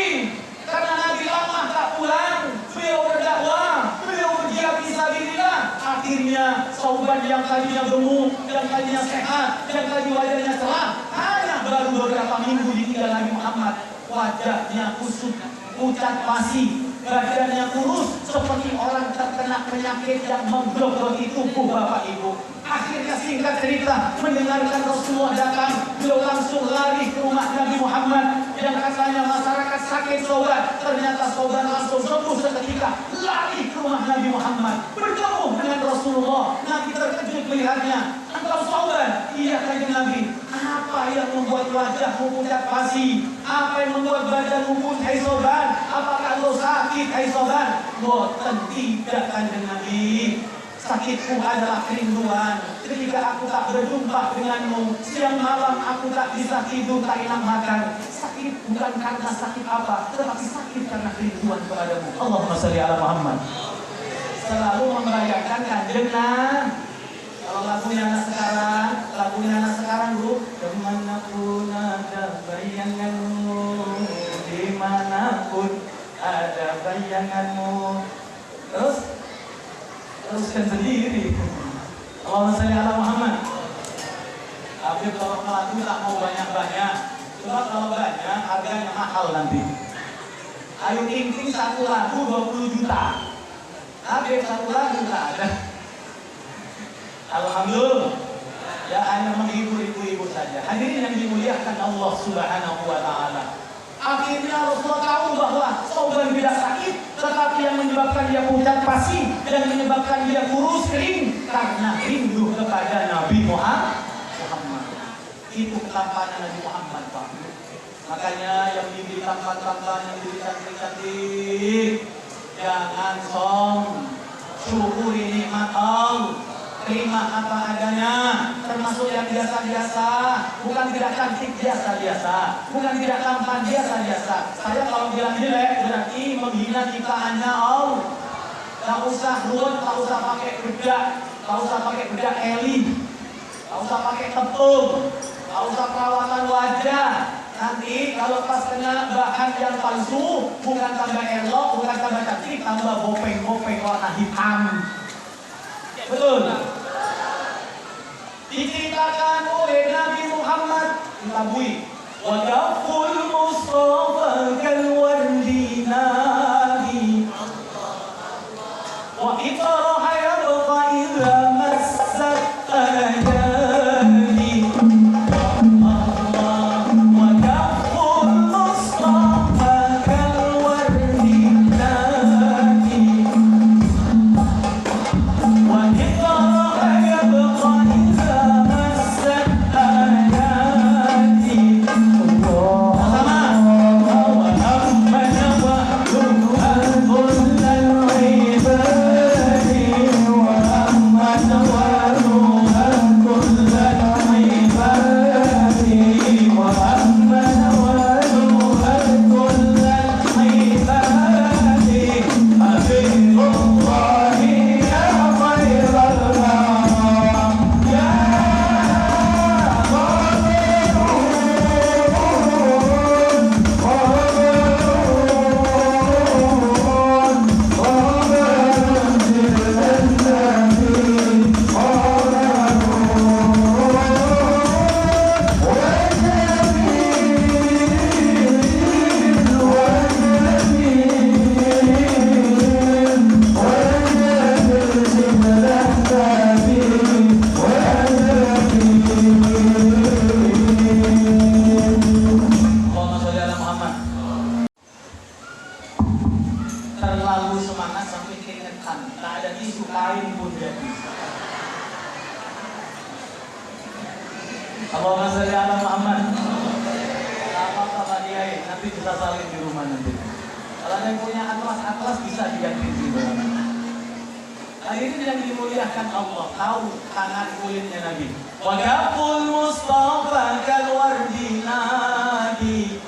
Karena Nabi lama tak pulang, beliau berdakwah, beliau berjihad fisabilillah. Akhirnya dunia, Sauban yang tadinya gemuk, yang tadinya sehat, yang tadi wajahnya cerah, hanya baru beberapa minggu ditinggal Nabi Muhammad, wajahnya kusut, pucat pasi, badannya kurus seperti orang terkena penyakit yang menggerogoti tubuh Bapak Ibu. Akhirnya singkat cerita, mendengarkan Rasulullah datang, beliau langsung lari ke rumah Nabi Muhammad yang katanya masyarakat sakit Sauban. Ternyata Sauban langsung sembuh seketika, lari ke rumah Nabi Muhammad, bertemu dengan Rasulullah. Nabi terkejut melihatnya. Engkau Sauban? Iya kanjeng Nabi. Apa yang membuat wajahmu pucat pasi? Apa yang membuat badanmu putih, hai Sauban? Apakah engkau sakit, hai Sauban? Boten tidak kanjeng Nabi. Sakitku adalah kerinduan. Ketika aku tak berjumpa denganmu, siang malam aku tak bisa tidur, tak enak makan. Sakit bukan karena sakit apa, tetapi sakit karena kerinduan kepadamu. Allahumma shalli ala Muhammad. Selalu membayangkan kanjeng Nabi. Kalau lagunya anak sekarang Bu, kemanapun ada bayanganmu, dimanapun ada bayanganmu. Teruskan sendiri. Allahumma shalli ala Muhammad. Tapi kalau lagu tak mau banyak-banyak, cuma kalau banyak harganya mahal nanti. Ayu Ting Ting satu lagu 20 juta. Tapi satu lagu tak ada. Alhamdulillah. Ya hanya menghibur ibu-ibu saja. Hadirin yang dimuliakan Allah Subhanahu wa taala. Akhirnya Rasulullah tahu bahwa Sauban tidak sakit, tetapi yang menyebabkan dia pucat pasi dan menyebabkan dia kurus kering karena rindu kepada Nabi Muhammad. Itu ketampanan Nabi Muhammad, Pak. Makanya yang diberi tampan-tampan, yang diberi cantik-cantik, jangan song, syukuri nikmat Allah. Terima apa adanya, termasuk yang biasa-biasa, bukan tidak cantik biasa-biasa, bukan tidak tampan biasa-biasa. Saya kalau bilang jelek berarti menghina ciptaannya Allah. Tak usah ruwet, tak usah pakai bedak, tak usah pakai bedak Eli, tak usah pakai tepung, tak usah perawatan wajah. Nanti kalau pas kena bahan yang palsu, bukan tambah elok, bukan tambah cantik, tambah bopeng-bopeng warna hitam. Betul. Diceritakan oleh Nabi Muhammad ditabui. Wa kaful Mustafa kal wardi nadi. Wa itaraha yabqa idza massat ajali. Wa kaful Mustafa kal wardi nadi. Wa itaraha yabqa Allahumma sholli ala Muhammad. Apa dia nanti bisa salin di rumah nanti. Kalau ada yang punya atlas bisa diganti di rumah. Hadirin yang dimuliakan Allah, tahu tangan kulitnya Nabi. Wa kaful Mustafa kal wardi nadi.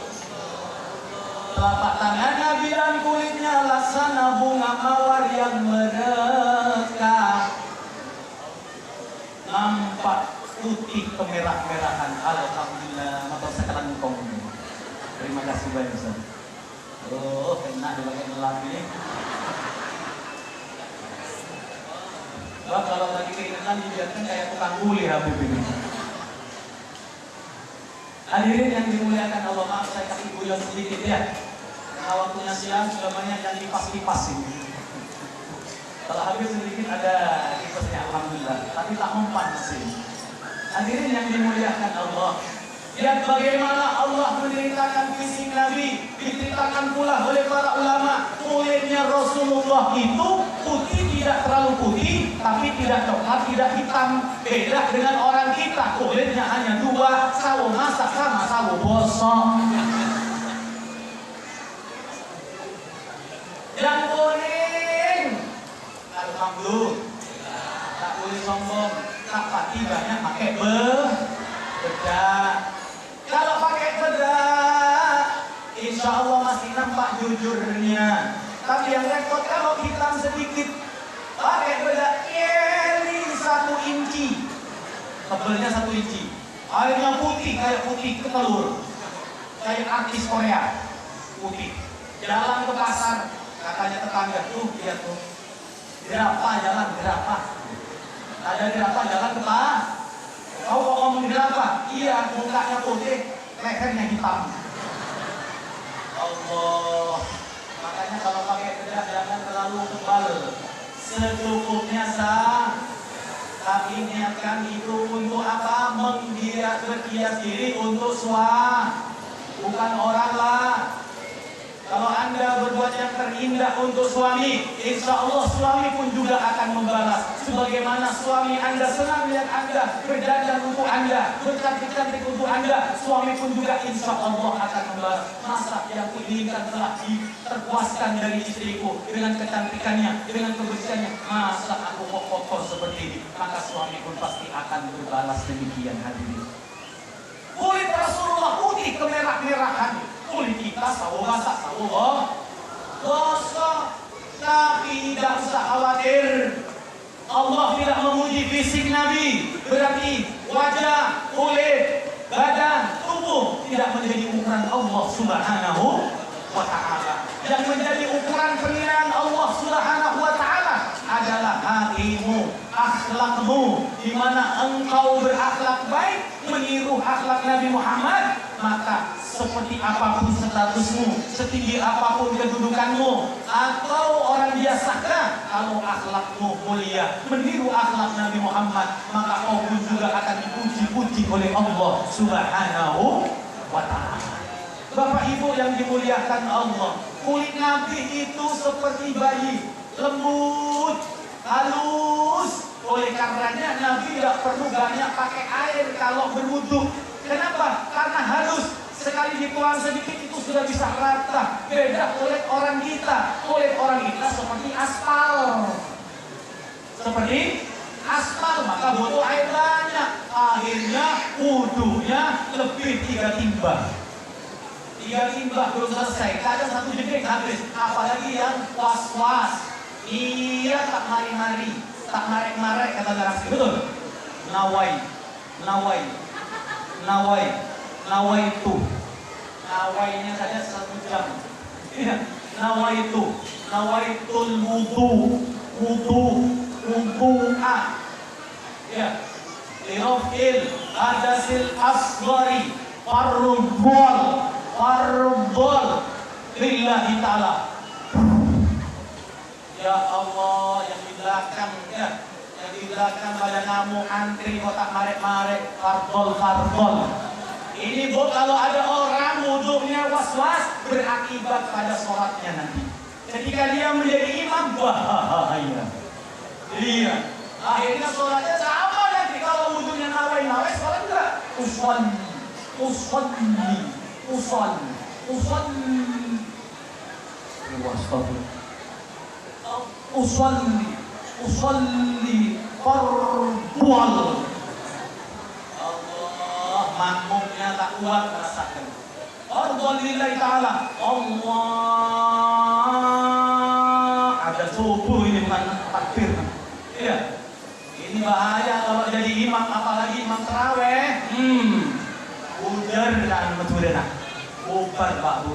Telapak tangan Nabi dan kulitnya laksana bunga mawar yang merekah. Nampak putih kemerah-merahan. Alhamdulillah, mata sekarang engkau. Terima kasih banyak Ustaz. Oh, enak dipakai lelaki ini. Sebab kalau lagi keinginan dibiarkan kayak tukang kuli Habib ini. Hadirin yang dimuliakan Allah, maaf saya kasih guyon sedikit ya. Karena waktunya siang sudah banyak yang kipas-kipas ini. Kalau Habib sedikit ada kipasnya, alhamdulillah. Tapi tak mempan mesin. Hadirin yang dimuliakan Allah, lihat bagaimana Allah menceritakan fisik Nabi, diceritakan pula oleh para ulama. Kulitnya Rasulullah itu putih, tidak terlalu putih, tapi tidak coklat, tidak hitam. Beda dengan orang kita, kulitnya hanya dua, sawo masak sama sawo bosok. Yang kuning, alhamdulillah, tak boleh sombong. Tak banyak pakai bedak. Kalau pakai bedak, insya Allah masih nampak jujurnya. Tapi yang repot kalau hitam sedikit, pakai bedak ini 1 inci, tebelnya 1 inci, airnya putih kayak putih telur, kayak artis Korea, putih. Jalan ke pasar, katanya tetangga tuh, lihat tuh, berapa jalan berapa? Ada berapa jalan ke mana? Kau kok ngomong berapa? Iya, mukanya putih, lehernya hitam. Allah. Makanya kalau pakai bedak jangan terlalu tebal. Secukupnya sah. Tapi niatkan itu untuk apa? Berhias diri untuk bukan orang lah. Kalau Anda berbuat yang terindah untuk suami, insya Allah suami pun juga akan membalas. Sebagaimana suami Anda senang melihat Anda berdandan untuk Anda, bercantik-cantik untuk Anda, suami pun juga insya Allah akan membalas. Masa yang kuinginkan telah terpuaskan dari istriku dengan kecantikannya, dengan kebersihannya. Masa aku kok kotor seperti ini? Maka suami pun pasti akan berbalas demikian. Hadirin, kulit Rasulullah putih kemerah-merahan. Kulit kita sawo masak, sawo gosok. Tapi tidak usah khawatir, Allah tidak memuji fisik Nabi. Berarti wajah, kulit, badan, tubuh tidak menjadi ukuran Allah Subhanahu wa ta'ala. Yang menjadi ukuran penilaian Allah Subhanahu wa ta'ala adalah hatimu, akhlakmu. Di mana engkau berakhlak baik, meniru akhlak Nabi Muhammad, maka seperti apapun statusmu, setinggi apapun kedudukanmu, atau orang biasakah, kalau akhlakmu mulia, meniru akhlak Nabi Muhammad, maka kau pun juga akan dipuji-puji oleh Allah Subhanahu wa ta'ala. Bapak Ibu yang dimuliakan Allah, kulit Nabi itu seperti bayi, lembut, halus. Oleh karenanya Nabi tidak perlu banyak pakai air kalau berwudu. Kenapa? Karena halus. Sekali dituang sedikit itu sudah bisa rata. Beda kulit orang kita. Kulit orang kita seperti aspal. Seperti aspal, maka butuh air banyak. Akhirnya wudunya lebih 3 timbang. 3 timbang belum selesai. Kadang 1 jengking habis. Apalagi yang was-was. Iya, tak mari-mari, tak marek-marek kata Garasi. Betul? Nawai itu. Nawainya saja 1 jam. Iya. Nawaitul wudu'a. Ya. Lirafil hadasil asghari farudhol lillahi ta'ala. Ya Allah, yang di belakang ya, yang di belakang pada kamu antri kotak marek-marek fardol. Ini Bu, kalau ada orang wudhunya was-was berakibat pada sholatnya nanti. Ketika dia menjadi imam, bahaya. Iya. Akhirnya sholatnya sama nanti. Kalau wudhunya nawai-nawai, sholat enggak? Usalli fardwal. Allah, makmumnya tak kuat merasakan. Fardwal lillahi ta'ala. Allah, ada subuh ini bukan takbir. Iya. Ini bahaya kalau jadi imam, apalagi imam tarawih. Ujar dan betul-betul. Bubar Pak Bu.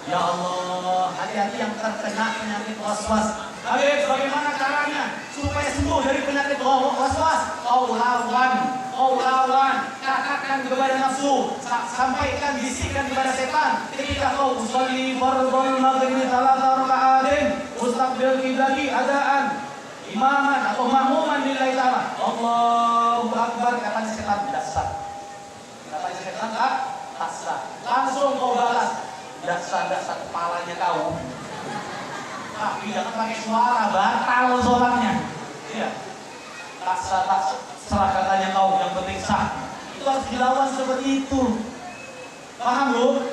Ya Allah, hati-hati yang terkena penyakit was-was. Habib, bagaimana caranya supaya sembuh dari penyakit mau was-was, kau lawan, katakan kepada nafsu, sampaikan, bisikkan kepada setan. Ketika kau usolli fardhul maghrib salasa raka'atin, mustaqbil qiblati adaan, imaman atau makmuman lillahi ta'ala, Allahu akbar, katanya setan tidak sah. Katanya setan tak sah. Langsung kau balas, tidak sah kepalanya kau. Tapi jangan pakai suara, batal sholatnya. Iya. Tak serah katanya kau, yang penting sah. Itu harus dilawan seperti itu. Paham bu?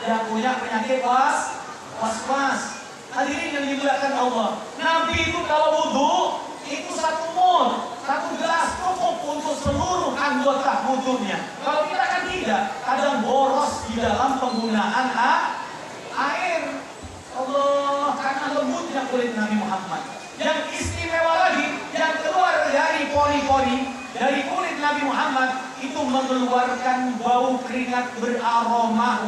Yang punya penyakit was-was. Hadirin yang dimuliakan Allah. Nabi itu kalau wudhu itu satu gelas cukup untuk seluruh anggota wudhunya. Kalau kita kan tidak, kadang boros di dalam penggunaan air. Allah, karena lembutnya kulit Nabi Muhammad. Yang istimewa lagi, yang keluar dari pori-pori dari kulit Nabi Muhammad itu mengeluarkan bau keringat beraroma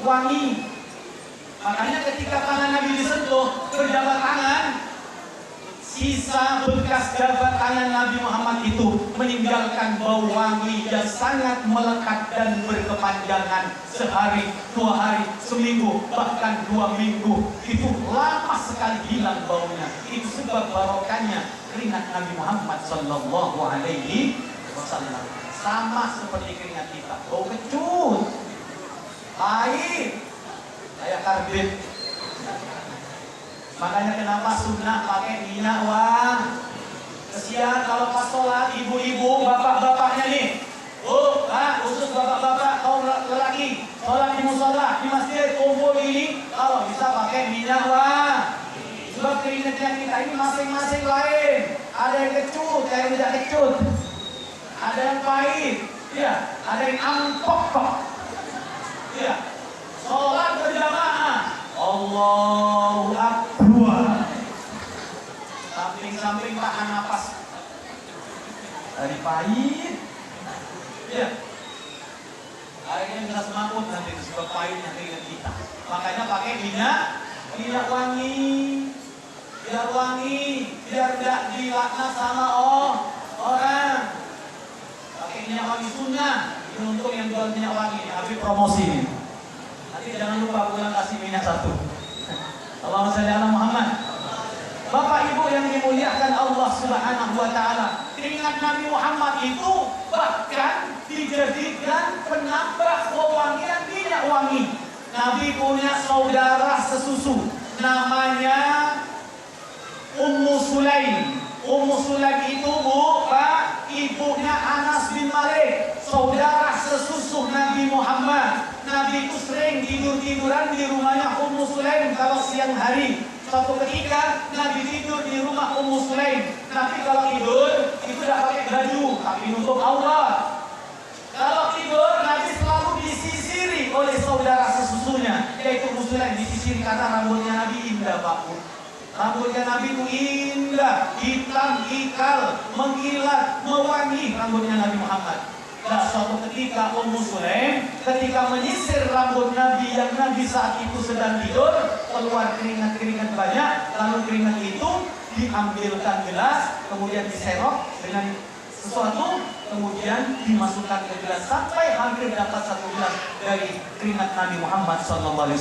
wangi. Makanya ketika tangan Nabi disentuh, berjabat tangan, sisa bekas jabat tangan Nabi Muhammad itu meninggalkan bau wangi yang sangat melekat dan berkepanjangan sehari, 2 hari, seminggu, bahkan 2 minggu. Itu lama sekali hilang baunya. Itu sebab barokahnya keringat Nabi Muhammad sallallahu alaihi wasallam. Sama seperti keringat kita, bau kecut, pahit, kayak karbit. Makanya kenapa sunnah pakai minyak kesian kalau pas sholat ibu-ibu, bapak-bapaknya nih. Khusus bapak-bapak, kaum lelaki sholat di musola, di masjid, kumpul ini, kalau bisa pakai minyak sebab keringatnya kita ini masing-masing lain. Ada yang kecut, ada yang tidak kecut, ada yang pahit, ya, ada yang ampok. Ya, sholat berjamaah, Allahu Akbar. Samping-samping tahan napas dari pahit. Ya. Akhirnya bisa semangkut nanti sebab pahitnya keringat kita. Makanya pakai minyak wangi. Biar wangi, biar tidak dilaknat sama orang. Pakai minyak wangi sunnah. Ini untuk yang jual minyak wangi. Habis promosi ini. Nanti jangan lupa pulang kasih minyak 1. Allahumma shalli ala Muhammad. Bapak Ibu yang dimuliakan Allah Subhanahu wa taala, keringat Nabi Muhammad itu bahkan dijadikan penambah wewangian minyak wangi. Nabi punya saudara sesusu namanya Ummu Sulaim. Ummu Sulaim itu ibunya Anas bin Malik, saudara sesusu Nabi Muhammad. Nabi itu sering tidur-tiduran di rumahnya Ummu Sulaim kalau siang hari. Suatu ketika Nabi tidur di rumah Ummu Sulaim. Nabi kalau tidur itu tidak pakai baju, tapi nutup aurat. Kalau tidur Nabi selalu disisiri oleh saudara sesusunya, yaitu Ummu Sulaim. Disisiri karena rambutnya Nabi indah, Pak. Rambutnya Nabi itu indah, hitam, ikal, mengkilat, mewangi rambutnya Nabi Muhammad. Nah, suatu ketika Ummu Sulaim ketika menyisir rambut Nabi yang Nabi saat itu sedang tidur, keluar keringat-keringat banyak, lalu keringat itu diambilkan gelas, kemudian diserok dengan sesuatu, kemudian dimasukkan ke gelas sampai hampir dapat 1 gelas dari keringat Nabi Muhammad SAW.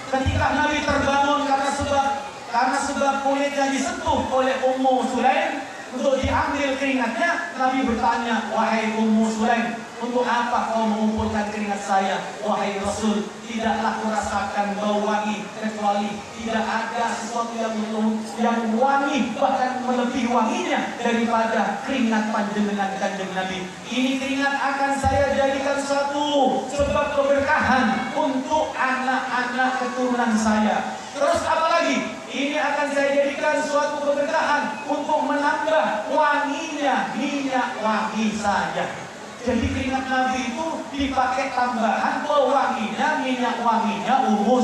Ketika Nabi terbangun karena sebab kulitnya disentuh oleh Ummu Sulaim, untuk diambil keringatnya, Nabi bertanya, wahai Ummu Sulaim, untuk apa kau mengumpulkan keringat saya? Wahai Rasul, tidaklah kurasakan bau wangi, kecuali tidak ada sesuatu yang wangi, bahkan melebihi wanginya daripada keringat panjenengan kanjeng Nabi. Ini keringat akan saya jadikan satu sebab keberkahan untuk anak-anak keturunan saya. Terus apa lagi? Ini akan saya jadikan suatu keberkahan untuk menambah wanginya minyak wangi saya. Jadi keringat Nabi itu dipakai tambahan pewanginya minyak wanginya Ummu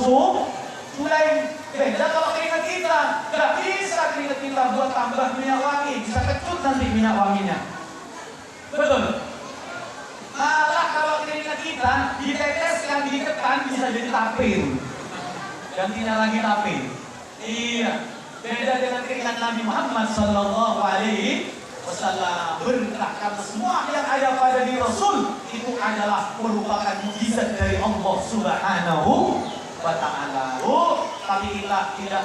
Sulaim. Beda kalau keringat kita, nggak bisa keringat kita buat tambah minyak wangi, bisa kecut nanti minyak wanginya. Betul. Malah kalau keringat kita diteteskan, diketan bisa jadi tapir. Gantinya lagi tapir. Iya, Beda dengan keringat Nabi Muhammad sallallahu alaihi wasallam. Berkah karena semua yang ada pada diri Rasul itu adalah merupakan mukjizat dari Allah Subhanahu wa taala. Tapi kita tidak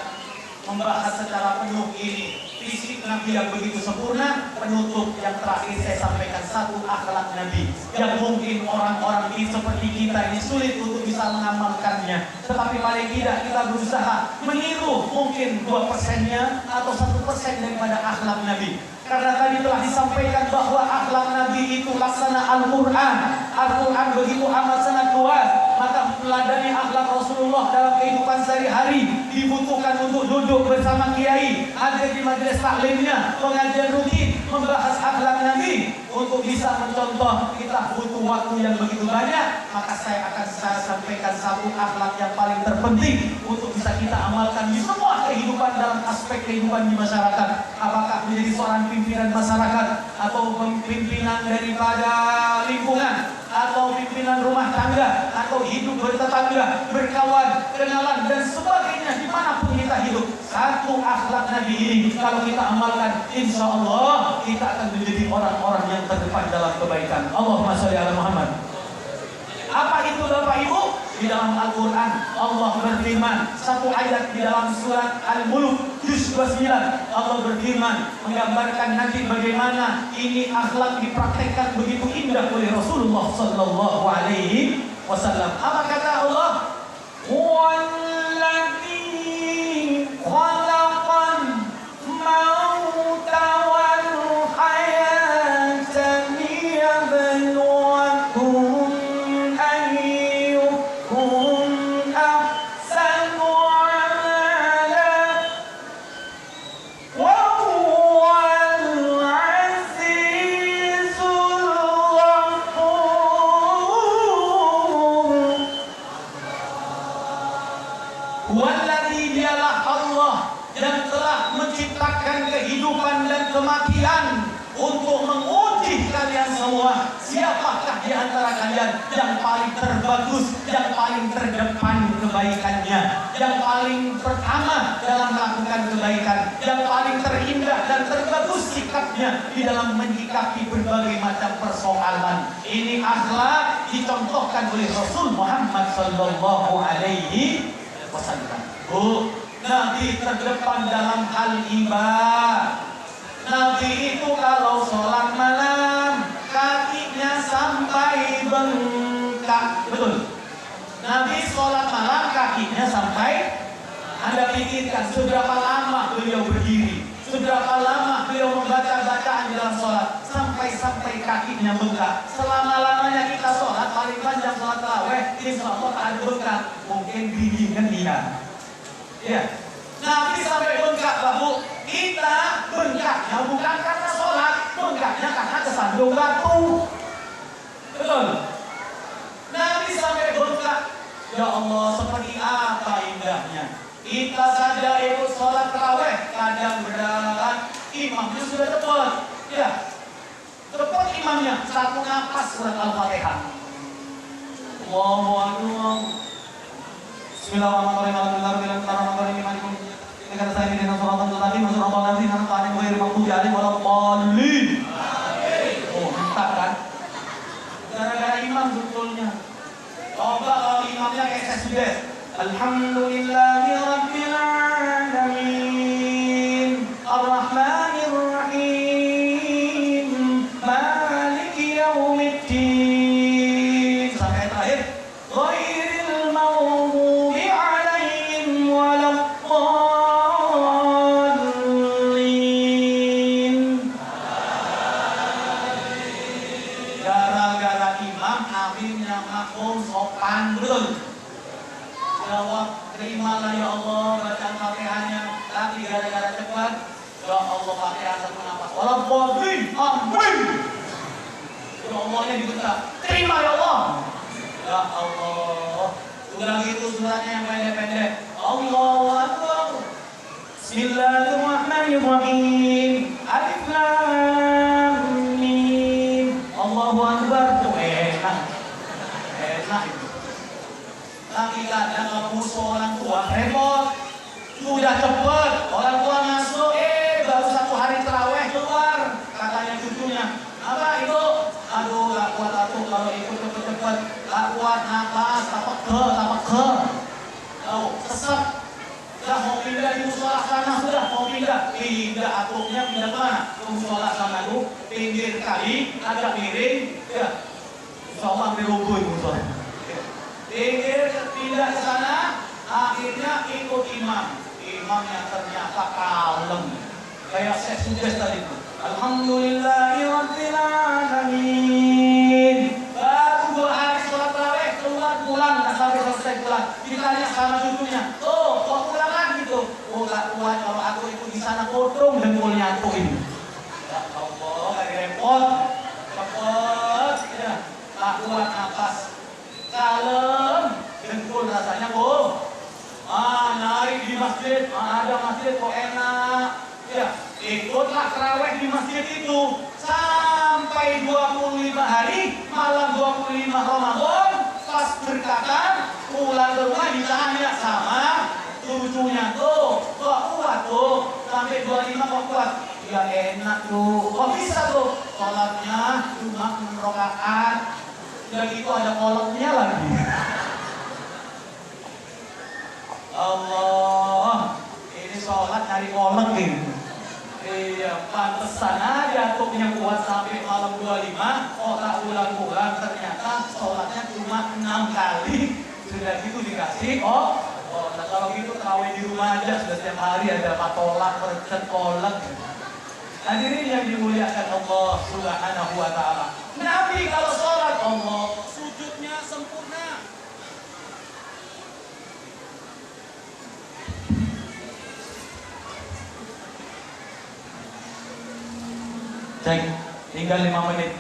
membahas secara penuh ini fisik Nabi yang begitu sempurna. Penutup yang terakhir saya sampaikan satu akhlak Nabi yang mungkin orang-orang ini seperti kita ini sulit untuk bisa mengamalkannya, tetapi paling tidak kita berusaha meniru mungkin 2%-nya atau 1% daripada akhlak Nabi. Karena tadi telah disampaikan bahwa akhlak Nabi itu laksana Al-Quran. Al-Quran begitu amat sangat luas. Maka meladani akhlak Rasulullah dalam kehidupan sehari-hari dibutuhkan untuk duduk bersama kiai, hadir di majelis taklimnya, pengajian rutin, membahas akhlak Nabi. Untuk bisa mencontoh kita butuh waktu yang begitu banyak. Maka saya sampaikan satu akhlak yang paling terpenting untuk bisa kita amalkan di semua kehidupan dalam aspek kehidupan di masyarakat. Apakah menjadi seorang pimpinan masyarakat atau pimpinan daripada lingkungan atau pimpinan rumah tangga atau hidup bertetangga, berkawan, kenalan dan sebagainya dimanapun kita hidup. Satu akhlak Nabi ini kalau kita amalkan, insya Allah kita akan menjadi orang-orang yang terdepan dalam kebaikan. Allahumma sholli ala Muhammad. Apa itu Bapak Ibu? Di dalam Al-Quran Allah berfirman, satu ayat di dalam surat Al-Mulk juz 29, Allah berfirman menggambarkan nanti bagaimana ini akhlak dipraktekkan begitu indah oleh Rasulullah sallallahu alaihi wasallam. Apa kata Allah? Huwallazi khalaqal mauta wal hayata liyabluwakum kematian untuk menguji kalian semua. Siapakah di antara kalian yang paling terbagus, yang paling terdepan kebaikannya, yang paling pertama dalam melakukan kebaikan, yang paling terindah dan terbagus sikapnya di dalam menyikapi berbagai macam persoalan. Ini akhlak dicontohkan oleh Rasul Muhammad sallallahu alaihi wasallam. Nabi terdepan dalam hal ibadah. Nabi itu kalau sholat malam kakinya sampai bengkak. Betul. Nabi sholat malam kakinya sampai, Anda pikirkan seberapa lama beliau berdiri, seberapa lama beliau membaca bacaan dalam sholat, sampai kakinya bengkak. Selama-lamanya kita sholat, paling panjang sholat tarawih, insya Allah tak ada bengkak. Mungkin bimbingan dia. Ya. Nabi sampai bengkak, Bapak. Kita bengkaknya bukan karena sholat, bengkaknya karena kesandung batu. Betul. Nabi sampai bengkak. Ya Allah, seperti apa indahnya. Kita saja ikut sholat tarawih, kadang berat, imamnya sudah tepat. Ya, tepat imamnya, satu nafas surat Al-Fatihah. Allahu Akbar. Bismillahirrahmanirrahim. Kata saya ini dengan sholat tadi masuk apa nanti nanti tadi gue ribu jari walau poli. Oh entah kan? Gara-gara imam sebetulnya. Coba kalau imamnya kayak saya sudah. Alhamdulillahirabbil alamin. Ar-Rahmanir Rahim. Maliki yaumiddin. Sampai terakhir. Ghairil maghdubi alaihim waladdallin. Jawab, terimalah ya Allah bacaan Fatihahnya, tapi gara-gara cepat, ya Allah Fatihah satu nafas. Walaupun amin. Ya Allahnya dibentak, terima ya Allah. Ya Allah. Sudah gitu suratnya yang pendek-pendek. Allahu Akbar. Bismillahirrahmanirrahim. Alif Lam Mim. Allahu Akbar. Tuh enak. Enak itu. Tapi kadang kamu seorang tua repot, sudah cepat, orang tua pindah atuknya pindah mana? Sholat sana tuh pinggir kali agak miring, ya. Insya dirubuh itu sholat. Pinggir pindah ke sana, akhirnya ikut imam. Imam yang ternyata kalem, kayak saya sudah tadi itu. Alhamdulillahirabbil alamin. Baru 2 hari sholat tarawih keluar pulang, nggak sampai selesai pulang. Ditanya sama cucunya, oh kok pulangan gitu? Oh nggak kuat kalau aku ikut di sana potong dengkulnya aku ini. Ya Allah, kayak repot, cepet, ya. Tak kuat nafas, kalem, dengkul rasanya kok. Narik di masjid, ada masjid kok enak. Ya, ikutlah tarawih di masjid itu sampai 25 hari, malam 25 Ramadan, pas berkatan, pulang ke rumah ditanya sama cucunya tuh, kok kuat tuh, sampai 25 kok kuat? Ya enak tuh, kok bisa tuh? Sholatnya cuma 6 rakaat, udah gitu ada kolomnya lagi. Allah, ini sholat nyari kolom gitu. Iya, pantesan aja tuknya kuat sampai malam 25, kok tak pulang-pulang ternyata sholatnya cuma 6 kali. Sudah gitu dikasih, nah kalau gitu tarawih di rumah aja, sudah setiap hari ada patolak, percet, kolek. Hadirin yang dimuliakan Allah Subhanahu wa ta'ala. Nabi kalau sholat Allah, sujudnya sempurna. Cek, tinggal 5 menit.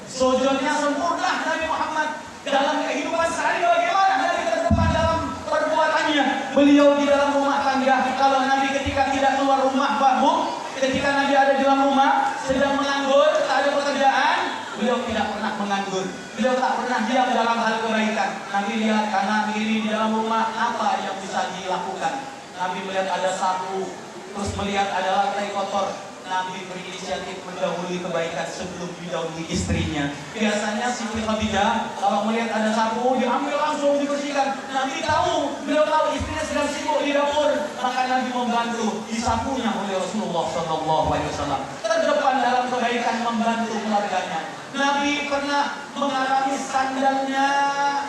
Sujudnya sempurna Nabi Muhammad. Dalam kehidupan sehari bagaimana Nabi terdepan dalam perbuatannya. Beliau di dalam rumah tangga. Kalau Nabi ketika tidak keluar rumah, Pak Bu, ketika Nabi ada di dalam rumah, sedang menganggur, tak ada pekerjaan, beliau tidak pernah menganggur. Beliau tak pernah diam dalam hal kebaikan. Nabi lihat kanan kiri di dalam rumah, apa yang bisa dilakukan. Nabi melihat ada sapu, terus melihat ada lantai kotor. Nabi berinisiatif mendahului kebaikan sebelum didahului istrinya. Biasanya Siti Khadijah kalau melihat ada sapu diambil langsung dibersihkan. Nabi tahu, beliau tahu istrinya sedang sibuk di dapur, maka Nabi membantu disapunya oleh Rasulullah SAW. Terdepan dalam kebaikan membantu keluarganya. Nabi pernah mengalami sandalnya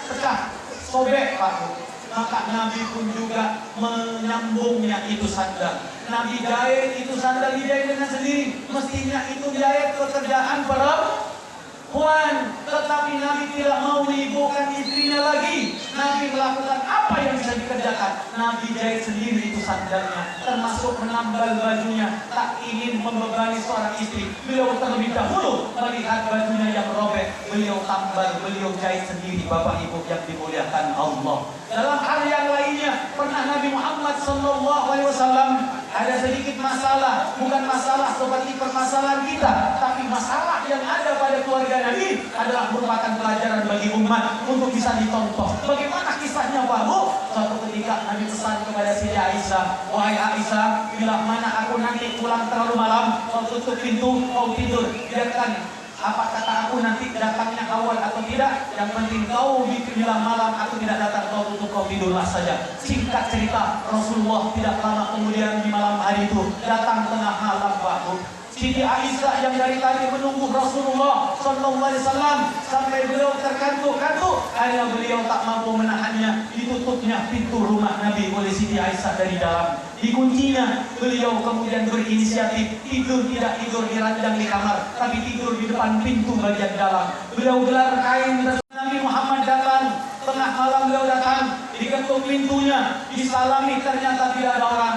pecah, sobek Pak. Maka Nabi pun juga menyambungnya itu sandal. Nabi jahit itu sandal dijahit dengan sendiri. Mestinya itu jahit pekerjaan perempuan, tetapi Nabi tidak mau menyibukkan istrinya lagi. Nabi melakukan apa yang bisa dikerjakan. Nabi jahit sendiri itu sandalnya, termasuk menambal bajunya. Tak ingin membebani seorang istri, beliau terlebih dahulu melihat bajunya yang robek, beliau tambal, beliau jahit sendiri. Bapak Ibu yang dimuliakan Allah. Dalam hal yang lainnya, pernah Nabi Muhammad SAW ada sedikit masalah, bukan masalah seperti permasalahan kita, tapi masalah yang ada pada keluarga Nabi adalah merupakan pelajaran bagi umat untuk bisa dicontoh. Bagaimana kisahnya Pak Bu? Suatu ketika Nabi pesan kepada Siti Aisyah, wahai Aisyah, bila mana aku nanti pulang terlalu malam, kau tutup pintu, kau tidur, biarkan apa kata aku nanti datangnya awal atau tidak, yang penting kau di menjelang malam aku tidak datang, kau tutup, kau tidurlah saja. Singkat cerita, Rasulullah tidak lama kemudian di malam hari itu datang tengah malam Pak Bu. Siti Aisyah yang dari tadi menunggu Rasulullah SAW sampai beliau terkantuk-kantuk, akhirnya beliau tak mampu menahannya, ditutupnya pintu rumah Nabi oleh Siti Aisyah dari dalam, dikuncinya. Beliau kemudian berinisiatif tidur, tidak tidur di ranjang di kamar, tapi tidur di depan pintu bagian dalam. Beliau gelar kain. Nabi Muhammad datang, tengah malam beliau datang, diketuk pintunya, disalami, ternyata tidak ada orang.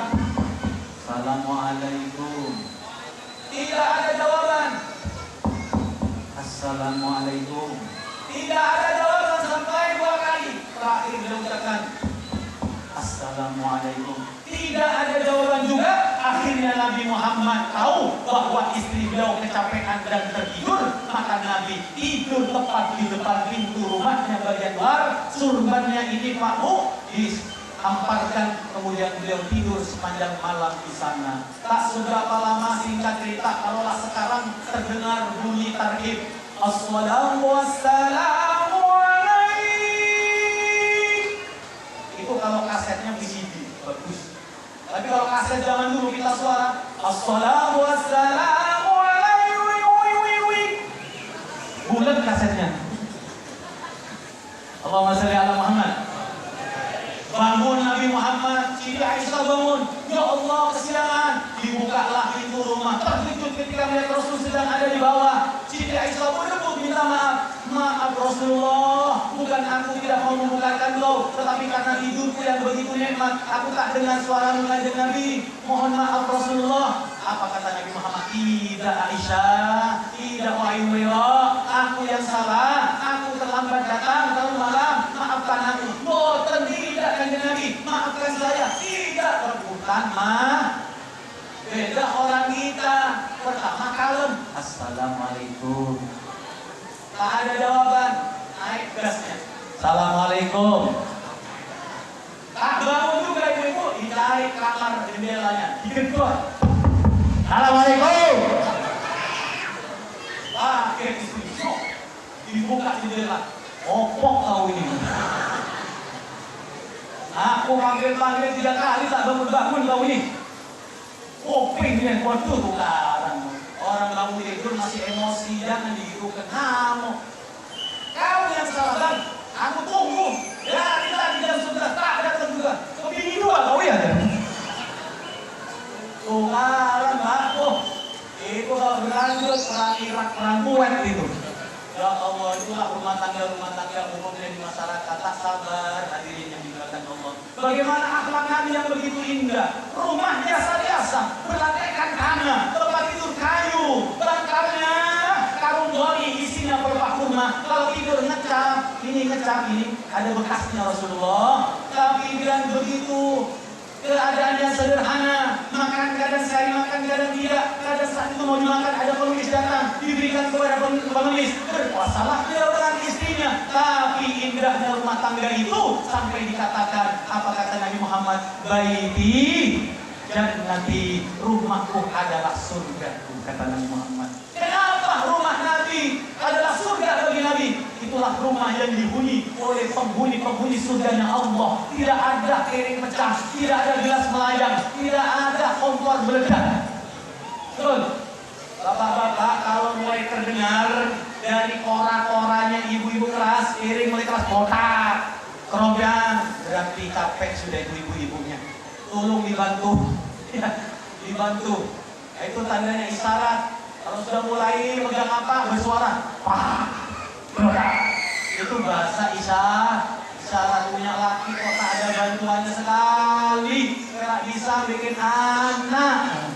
Assalamualaikum. Tidak ada jawaban. Assalamualaikum. Tidak ada jawaban sampai 2 kali. Terakhir beliau ucapkan Assalamualaikum. Tidak ada jawaban juga. Akhirnya Nabi Muhammad tahu bahwa istri beliau kecapean dan tertidur. Maka Nabi tidur tepat di depan pintu rumahnya bagian luar. Surbannya ini Pak Bu hamparkan, kemudian beliau tidur sepanjang malam di sana. Tak seberapa lama, singkat cerita, kalaulah sekarang terdengar bunyi tarhib, Assalamu wassalamu alaik. Itu kalau kasetnya VCD bagus. Tapi kalau kaset zaman dulu kita suara Assalamu wassalamu alaihi. Bulat kasetnya. Allahumma shalli ala Muhammad. Bangun Nabi Muhammad, Siti Aisyah bangun. Ya Allah, kesiangan. Dibukalah pintu rumah. Terkejut ketika melihat Rasul sedang ada di bawah. Siti Aisyah berebut minta maaf. Maaf Rasulullah, bukan aku tidak mau membukakan kau, tetapi karena hidupku yang begitu nikmat, aku tak dengar suara Kanjeng Nabi. Mohon maaf Rasulullah. Apa kata Nabi Muhammad? Tidak Aisyah, tidak wahai Hurairah, aku yang salah, aku terlambat datang, terlalu malam, maafkan aku. Boten tidak Kanjeng Nabi, maafkan saya. Tidak, rebutan mah beda orang kita. Pertama kalem, Assalamualaikum. Tak ada jawaban, naik gasnya. Assalamualaikum. Tak bangun juga ibu-ibu, dicari kamar jendelanya, digedor. Assalamualaikum. Pakai isu-isu, dibuka jendela. Opok kau ini. Aku panggil-panggil 3 kali tak bangun-bangun kau ini. Koping yang waduh tukaran. Orang bangun tidur masih emosi, jangan dihidupkan ngamuk. Kau yang salah bang, aku tunggu. Dari tadi jam 11 tak datang juga. Kebini 2 kau ya. Tukaran mbak, itu kalau berlanjut perang Irak, perang Kuwait itu. Ya Allah, itulah rumah tangga umumnya di masyarakat. Tak sabar hadirin yang dimuliakan Allah. Bagaimana akhlak Nabi yang begitu indah. Rumah biasa-biasa, berlantaikan tanah, tempat tidur kayu, bantalnya karung dori isinya pelepah kurma. Kalau tidur ngecap, ini ada bekasnya Rasulullah. Tapi bilang begitu. Keadaannya sederhana, makan kadang sekali, makan kadang tidak, kadang saat itu mau dimakan ada pengemis datang, diberikan kepada pengemis, berpuasalah dia dengan istrinya. Tapi indahnya rumah tangga itu sampai dikatakan, apa kata Nabi Muhammad? Baiti jannati, rumahku adalah surgaku, kata Nabi Muhammad. Kenapa rumah Nabi adalah surga bagi Nabi? Itulah rumah yang dihuni oleh penghuni surganya Allah. Tidak ada piring pecah, tidak ada gelas melayang, tidak ada kompor meledak. Betul. Bapak-bapak, kalau mulai terdengar dari kora-koranya ibu-ibu keras, piring mulai keras kotak, kerombang, berarti capek sudah ibu-ibunya. Tolong dibantu, dibantu. Itu tandanya isyarat. Kalau sudah mulai megang apa, bersuara, pak. Itu bahasa isyarat punya laki kok tak ada bantuannya sekali, tidak bisa bikin anak.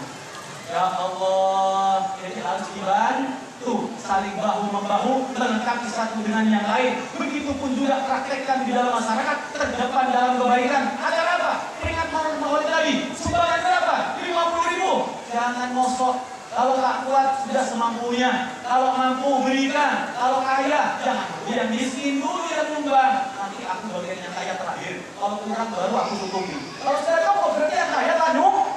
Ya Allah, jadi harus dibantu, saling bahu membahu, melengkapi satu dengan yang lain. Begitupun juga praktekkan di dalam masyarakat, terdepan dalam kebaikan. Ada apa? Ingat Maulid Nabi, sumbangan berapa? 50.000. Jangan mosok. Kalau tak kuat sudah semampunya. Kalau mampu berikan. Kalau kaya jangan. Yang miskin dulu yang nyumbang. Nanti aku bagian yang kaya terakhir. Kalau kurang baru aku tutupi. Kalau sudah kamu berarti yang kaya tanuk.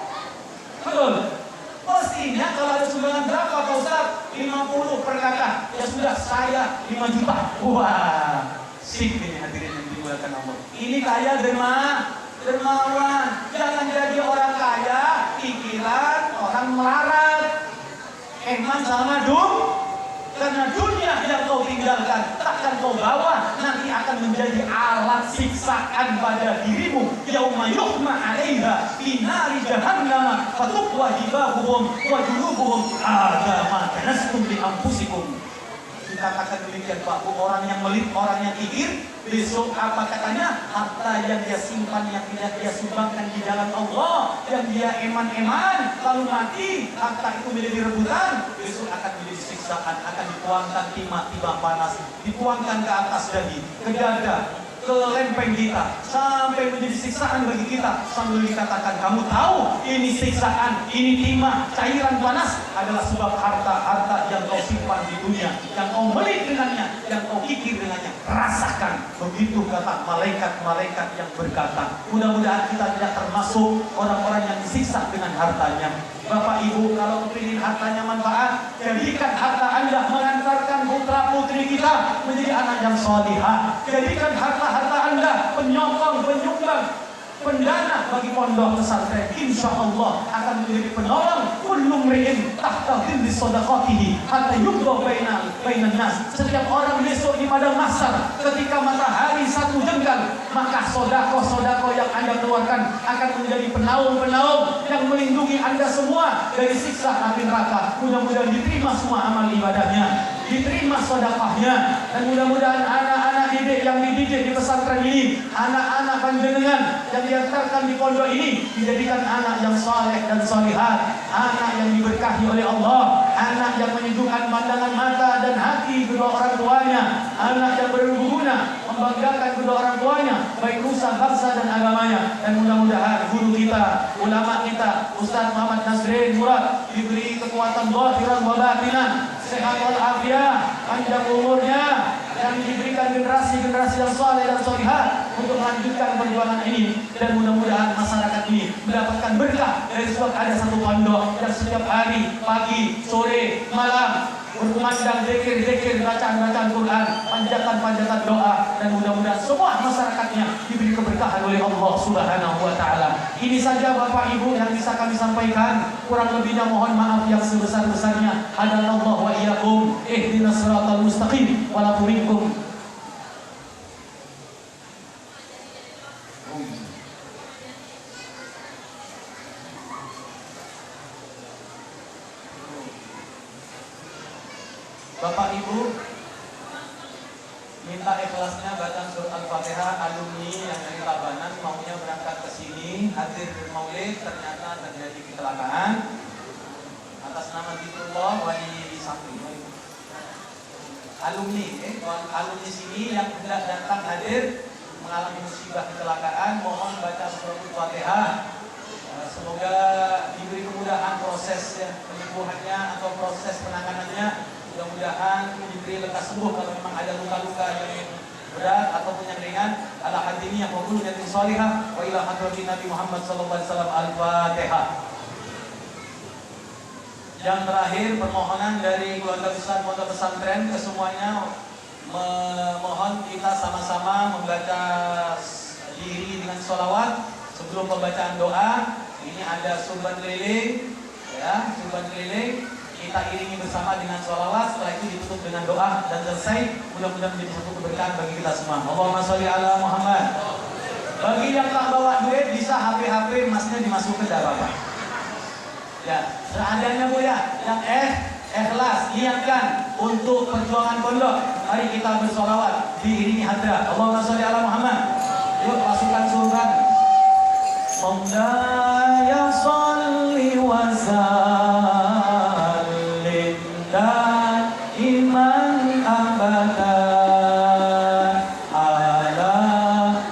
Betul. Mestinya kalau ada sumbangan berapa Pak Ustaz? 50 per kakak. Ya sudah saya 5 juta. Wah, sip ini hadirin yang dimuliakan Allah. Ini kaya dermawan. Jangan jadi orang kaya pikiran orang melarat. Eman sama karena dunia yang kau tinggalkan takkan kau bawa, nanti akan menjadi alat siksaan pada dirimu. Yauma yuhma 'alaiha fi nari jahannam fatukwa jibahuhum wa junubuhum hadza ma kanastum li anfusikum. Dikatakan demikian Pak, orang yang melit, orang yang kikir, besok apa katanya? Harta yang dia simpan, yang tidak dia sumbangkan di jalan Allah, yang dia eman-eman, lalu mati, harta itu menjadi rebutan, besok akan menjadi siksaan, akan dituangkan timah-timah panas, dituangkan ke atas dahi, ke dada, ke lempeng kita, sampai menjadi siksaan bagi kita, sambil dikatakan, kamu tahu ini siksaan, ini timah, cairan panas adalah sebab harta yang kau simpan di dunia, yang kau melit dengannya, yang kau kikir dengannya, rasakan. Begitu kata malaikat-malaikat yang berkata. Mudah-mudahan kita tidak termasuk orang-orang yang disiksa dengan hartanya. Bapak Ibu, kalau ingin hartanya manfaat, jadikan harta Anda mengantarkan putra putri kita menjadi anak yang salihah. Jadikan harta Anda penyokong, penyumbang pendana bagi pondok pesantren, insya Allah akan menjadi penolong kullu mri'in tahta dhilli shadaqatihi hatta yubqa bainan nas. Setiap orang besok di padang mahsyar ketika matahari satu jengkal, maka sodako yang Anda keluarkan akan menjadi penaung-penaung yang melindungi Anda semua dari siksa api neraka. Mudah-mudahan diterima semua amal ibadahnya, diterima sedekahnya, dan mudah-mudahan anak-anak didik yang dididik di pesantren ini, anak-anak panjenengan yang diantarkan di pondok ini, dijadikan anak yang saleh dan salihat, anak yang diberkahi oleh Allah, anak yang menyejukkan pandangan mata dan hati kedua orang tuanya, anak yang berguna membanggakan kedua orang tuanya, baik nusa, bangsa dan agamanya. Dan mudah-mudahan guru kita, ulama kita, Ustaz Muhammad Nasrin Murad diberi kekuatan zahiran wa batinan, sehat walafiat, panjang umurnya, dan diberikan generasi-generasi yang saleh dan salihah untuk melanjutkan perjuangan ini. Dan mudah-mudahan masyarakat ini mendapatkan berkah dari sebab ada satu pondok yang setiap hari, pagi, sore, malam berkumandang zikir-zikir, bacaan-bacaan Quran, panjatan-panjatan doa, dan mudah-mudahan semua masyarakatnya diberi keberkahan oleh Allah Subhanahu wa taala. Ini saja Bapak Ibu yang bisa kami sampaikan. Kurang lebihnya mohon maaf yang sebesar-besarnya. Hadanallahu wa iyyakum ihdinas siratal mustaqim wa la minkum. Bapak Ibu minta ikhlasnya baca surat Al-Fatihah. Alumni yang dari Tabanan maunya berangkat ke sini hadir maulid, ternyata terjadi kecelakaan. Atas nama Zikrullah wali santri. Alumni sini yang tidak datang hadir mengalami musibah kecelakaan, mohon baca surat Al-Fatihah. Semoga diberi kemudahan proses penyembuhannya atau proses penanganannya. Mudah-mudahan diberi lekas sembuh kalau memang ada luka-luka yang berat ataupun yang ringan. Ala hadini yang maqul dan salihah wa ila hadratin Nabi Muhammad sallallahu alaihi wasallam. Al-Fatihah. Yang terakhir, permohonan dari keluarga besar pondok pesantren ke semuanya, memohon kita sama-sama membaca diri dengan sholawat sebelum pembacaan doa. Ini ada sumban keliling, ya, sumban keliling. Kita iringi bersama dengan sholawat, setelah itu ditutup dengan doa dan selesai. Mudah-mudahan menjadi satu keberkahan bagi kita semua. Allahumma sholli ala Muhammad. Bagi yang tak bawa duit, bisa HP masnya dimasukin, tidak apa-apa. Ya, seadanya Bu ya. Yang ikhlas, niatkan untuk perjuangan pondok. Mari kita bersolawat diiringi hadrat. Allahumma sholli ala Muhammad. Yuk pasukan sultan. Maulaya sholli wa sallim daiman abada ala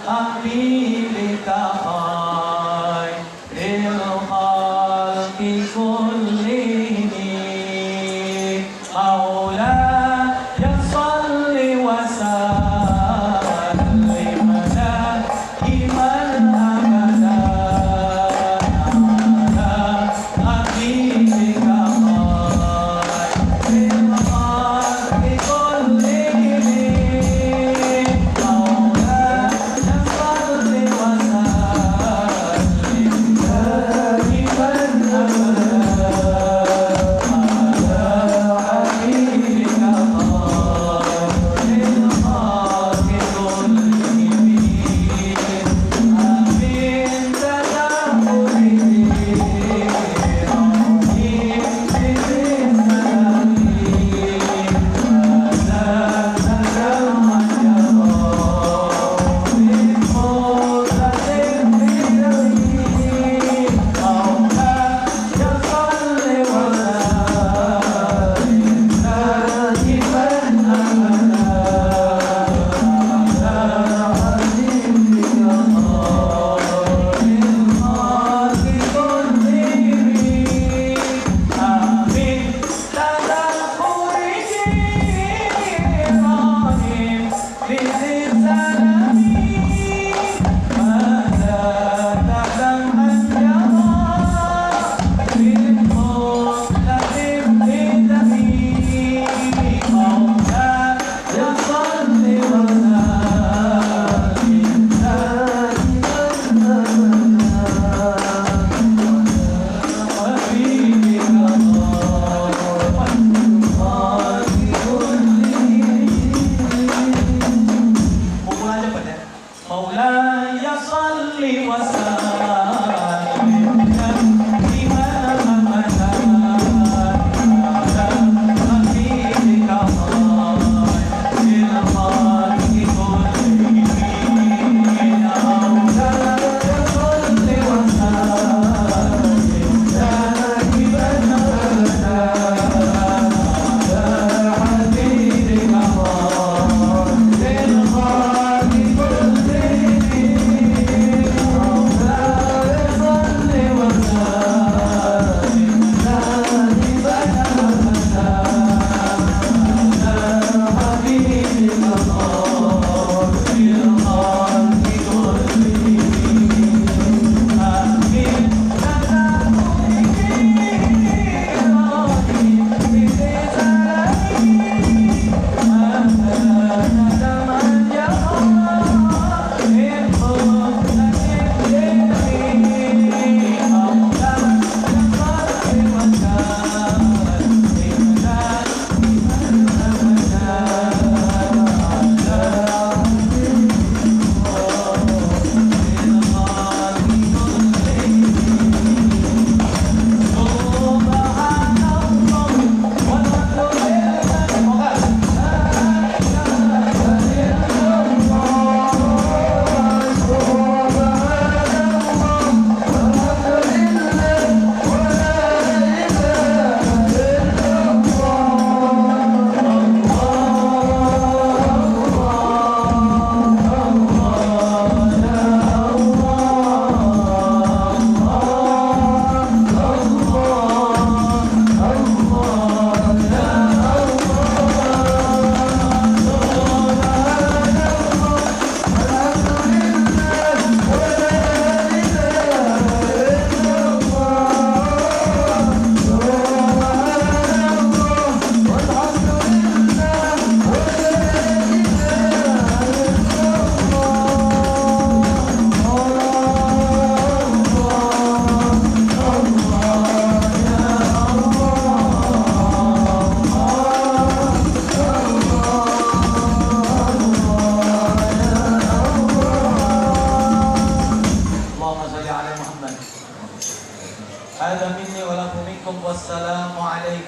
habibika khairil khalqi kullihim. Maulaya sholli wa sallim daiman abada ala habibika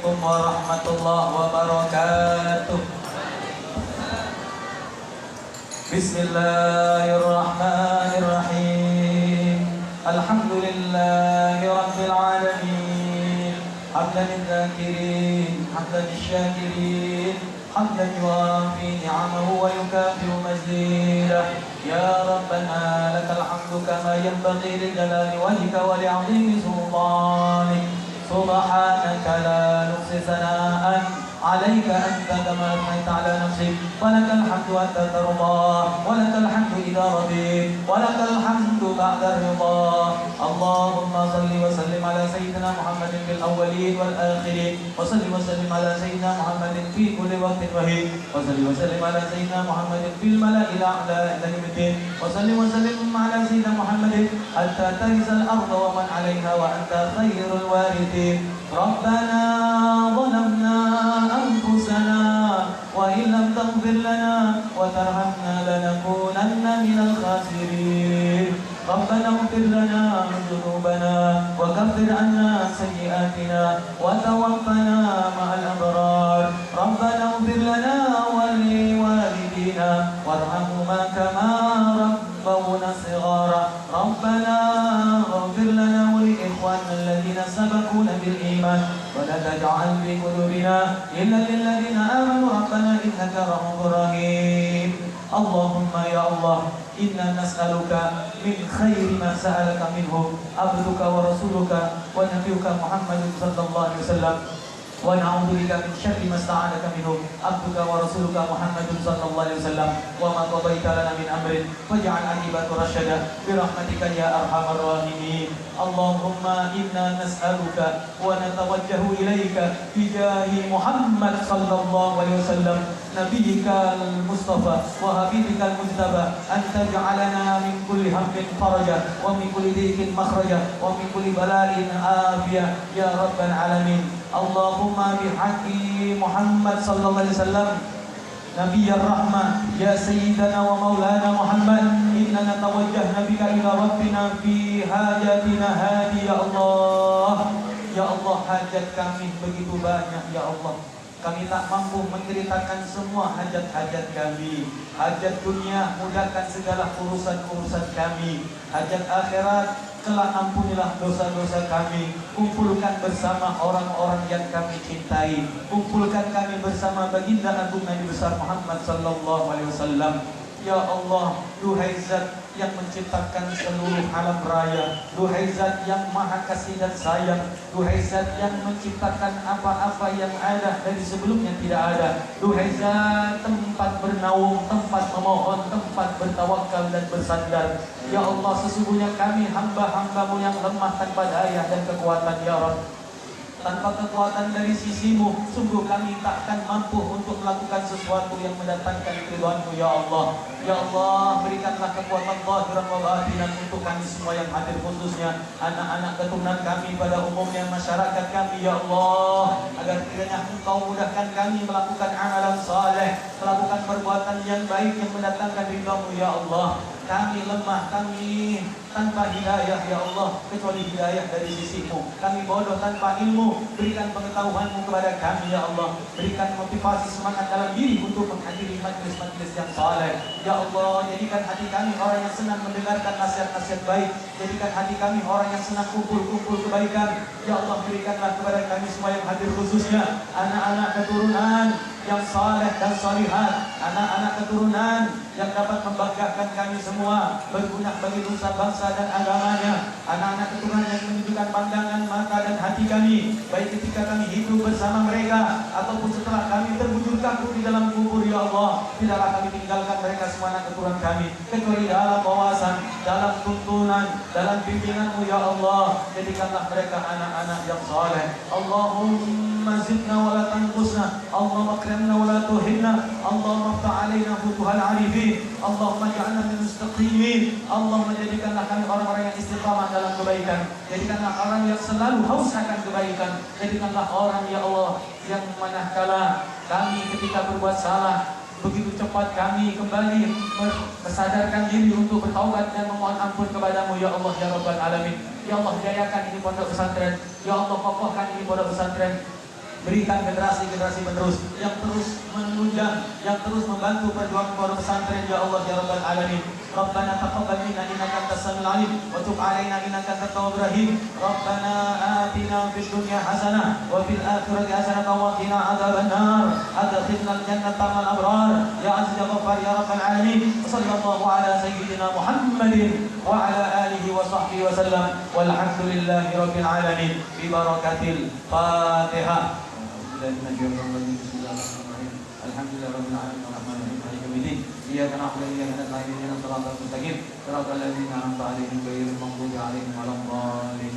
Assalamualaikum warahmatullahi wabarakatuh. Bismillahirrahmanirrahim. Alhamdulillahi rabbil alamin. Hamdan lidzakirin, hamdan lisyakirin, hamdan yuwafi ni'amahu wa yukafi'u mazidah. Ya Rabbana lakal hamdu kama yanbaghi li jalali wajhika wa li'azimi sultanik. Subhanaka la nuhsi sana'an عليك أنت كما أثنيت على نفسك ولك الحمد حتى ترضى ولك الحمد إذا رضيت ولك الحمد بعد الرضا اللهم صل وسلم على سيدنا محمد في الأولين والآخرين وصل وسلم على سيدنا محمد في كل وقت وحين وصل وسلم على سيدنا محمد في الملأ الأعلى إلى يوم الدين وصل وسلم على سيدنا محمد حتى ترث الأرض ومن عليها وأنت خير الوارثين ربنا ظلمنا أنفسنا وإن لم تغفر لنا وترحمنا لنكونن من الخاسرين ربنا اغفر لنا ذنوبنا وكفر عنا سيئاتنا وتوفنا مع الأبرار ربنا اغفر لنا ولوالدينا وارحمهما كما ربونا صغارا ربنا اغفر لنا ولإخواننا الذين سبقونا بالإيمان ولا تجعل في قلوبنا إلا للذين آمنوا ربنا إنك رؤوف رحيم اللهم يا الله إنا نسألك من خير ما سألك منه عبدك ورسولك ونبيك محمد صلى الله عليه وسلم ونعوذ بك من شر ما استعاذك منه عبدك ورسولك محمد صلى الله عليه وسلم وما قضيت لنا من أمر فاجعل عاقبته رشدا برحمتك يا أرحم الراحمين اللهم إنا نسألك ونتوجه إليك بجاه محمد صلى الله عليه وسلم نبيك المصطفى وحبيبك المجتبى أن تجعلنا من كل هم فرجا ومن كل ضيق مخرجا ومن كل بلاء عافية يا رب العالمين اللهم بحق محمد صلى الله عليه وسلم نبي الرحمة يا سيدنا ومولانا محمد إننا نتوجه بك إلى ربنا في حاجاتنا هذه يا الله hajat kami begitu banyak ya Allah. Kami tak mampu menceritakan semua hajat-hajat kami. Hajat dunia, mudahkan segala urusan-urusan kami. Hajat akhirat, kelak ampunilah dosa-dosa kami. Kumpulkan bersama orang-orang yang kami cintai. Kumpulkan kami bersama baginda agung Nabi besar Muhammad sallallahu alaihi wasallam. Ya Allah, duhai Zat yang menciptakan seluruh alam raya, duhai Zat yang maha kasih dan sayang, duhai Zat yang menciptakan apa-apa yang ada dari sebelumnya tidak ada, duhai Zat tempat bernaung, tempat memohon, tempat bertawakal dan bersandar. Ya Allah, sesungguhnya kami hamba-hambamu yang lemah tanpa daya dan kekuatan ya Rabb. Tanpa kekuatan dari sisimu, sungguh kami takkan mampu untuk melakukan sesuatu yang mendatangkan ridhoanmu ya Allah. Ya Allah, berikanlah kekuatan zahiran wa batinan untuk kami semua yang hadir, khususnya anak-anak keturunan kami, pada umumnya masyarakat kami ya Allah, agar kiranya Engkau mudahkan kami melakukan amalan saleh, melakukan perbuatan yang baik yang mendatangkan ridhomu ya Allah. Kami lemah, kami tanpa hidayah ya Allah, kecuali hidayah dari sisimu. Kami bodoh tanpa ilmu, berikan pengetahuanmu kepada kami ya Allah. Berikan motivasi semangat dalam diri untuk menghadiri majlis-majlis yang saleh. Ya Allah, jadikan hati kami orang yang senang mendengarkan nasihat-nasihat baik. Jadikan hati kami orang yang senang kumpul-kumpul kebaikan. Ya Allah, berikanlah kepada kami semua yang hadir, khususnya anak-anak keturunan yang saleh dan salihat, anak-anak keturunan yang dapat membanggakan kami semua, berguna bagi nusa bangsa dan agamanya, anak-anak keturunan yang menunjukkan pandangan mata dan hati kami, baik ketika kami hidup bersama mereka ataupun setelah kami terbujur kaku di dalam kubur ya Allah. Tidaklah kami tinggalkan mereka semua anak keturunan kami, kecuali dalam wawasan, dalam tuntunan, dalam bimbinganmu ya Allah. Jadikanlah mereka anak-anak yang saleh. Allahumma zidna wa la tanqusna, Allahumma akrimna wa la tuhinna, Allahumma aftah alaina futuhal arifin, Allahumma ja'alna min mustaqimin. Allahumma jadikanlah kami orang-orang yang istiqamah dalam kebaikan. Jadikanlah orang yang selalu haus akan kebaikan. Jadikanlah orang ya Allah yang manakala kami ketika berbuat salah, begitu cepat kami kembali bersadarkan diri untuk bertaubat dan memohon ampun kepadamu ya Allah ya Rabbal Alamin. Ya Allah, jayakan ini pondok pesantren. Ya Allah, kokohkan ini pondok pesantren. Berikan generasi-generasi penerus yang terus menunjang, yang terus membantu perjuangan pondok pesantren ya Allah ya Rabbal Alamin. Rabbana taqabbal minna innaka antas samiul alim wa tub alaina innaka antat tawwabur rahim. Rabbana atina fid dunya hasanah wa fil akhirati hasanah wa qina adzaban nar. Adkhilna al jannata ma'al abrar ya aziz ya ghaffar ya Rabbal Alamin. Sallallahu ala sayyidina Muhammadin wa ala alihi wa sahbihi wa sallam. Walhamdulillahi rabbil alamin. Bi barakatil Fatihah. Bismillahirrahmanirrahim. Alhamdulillahirabbil alamin arrahmanirrahim maliki yaumiddin. Iyyaka na'budu wa iyyaka nasta'in ihdinas siratal mustaqim. Siratal ladzina an'amta 'alaihim ghairil maghdubi 'alaihim waladdallin.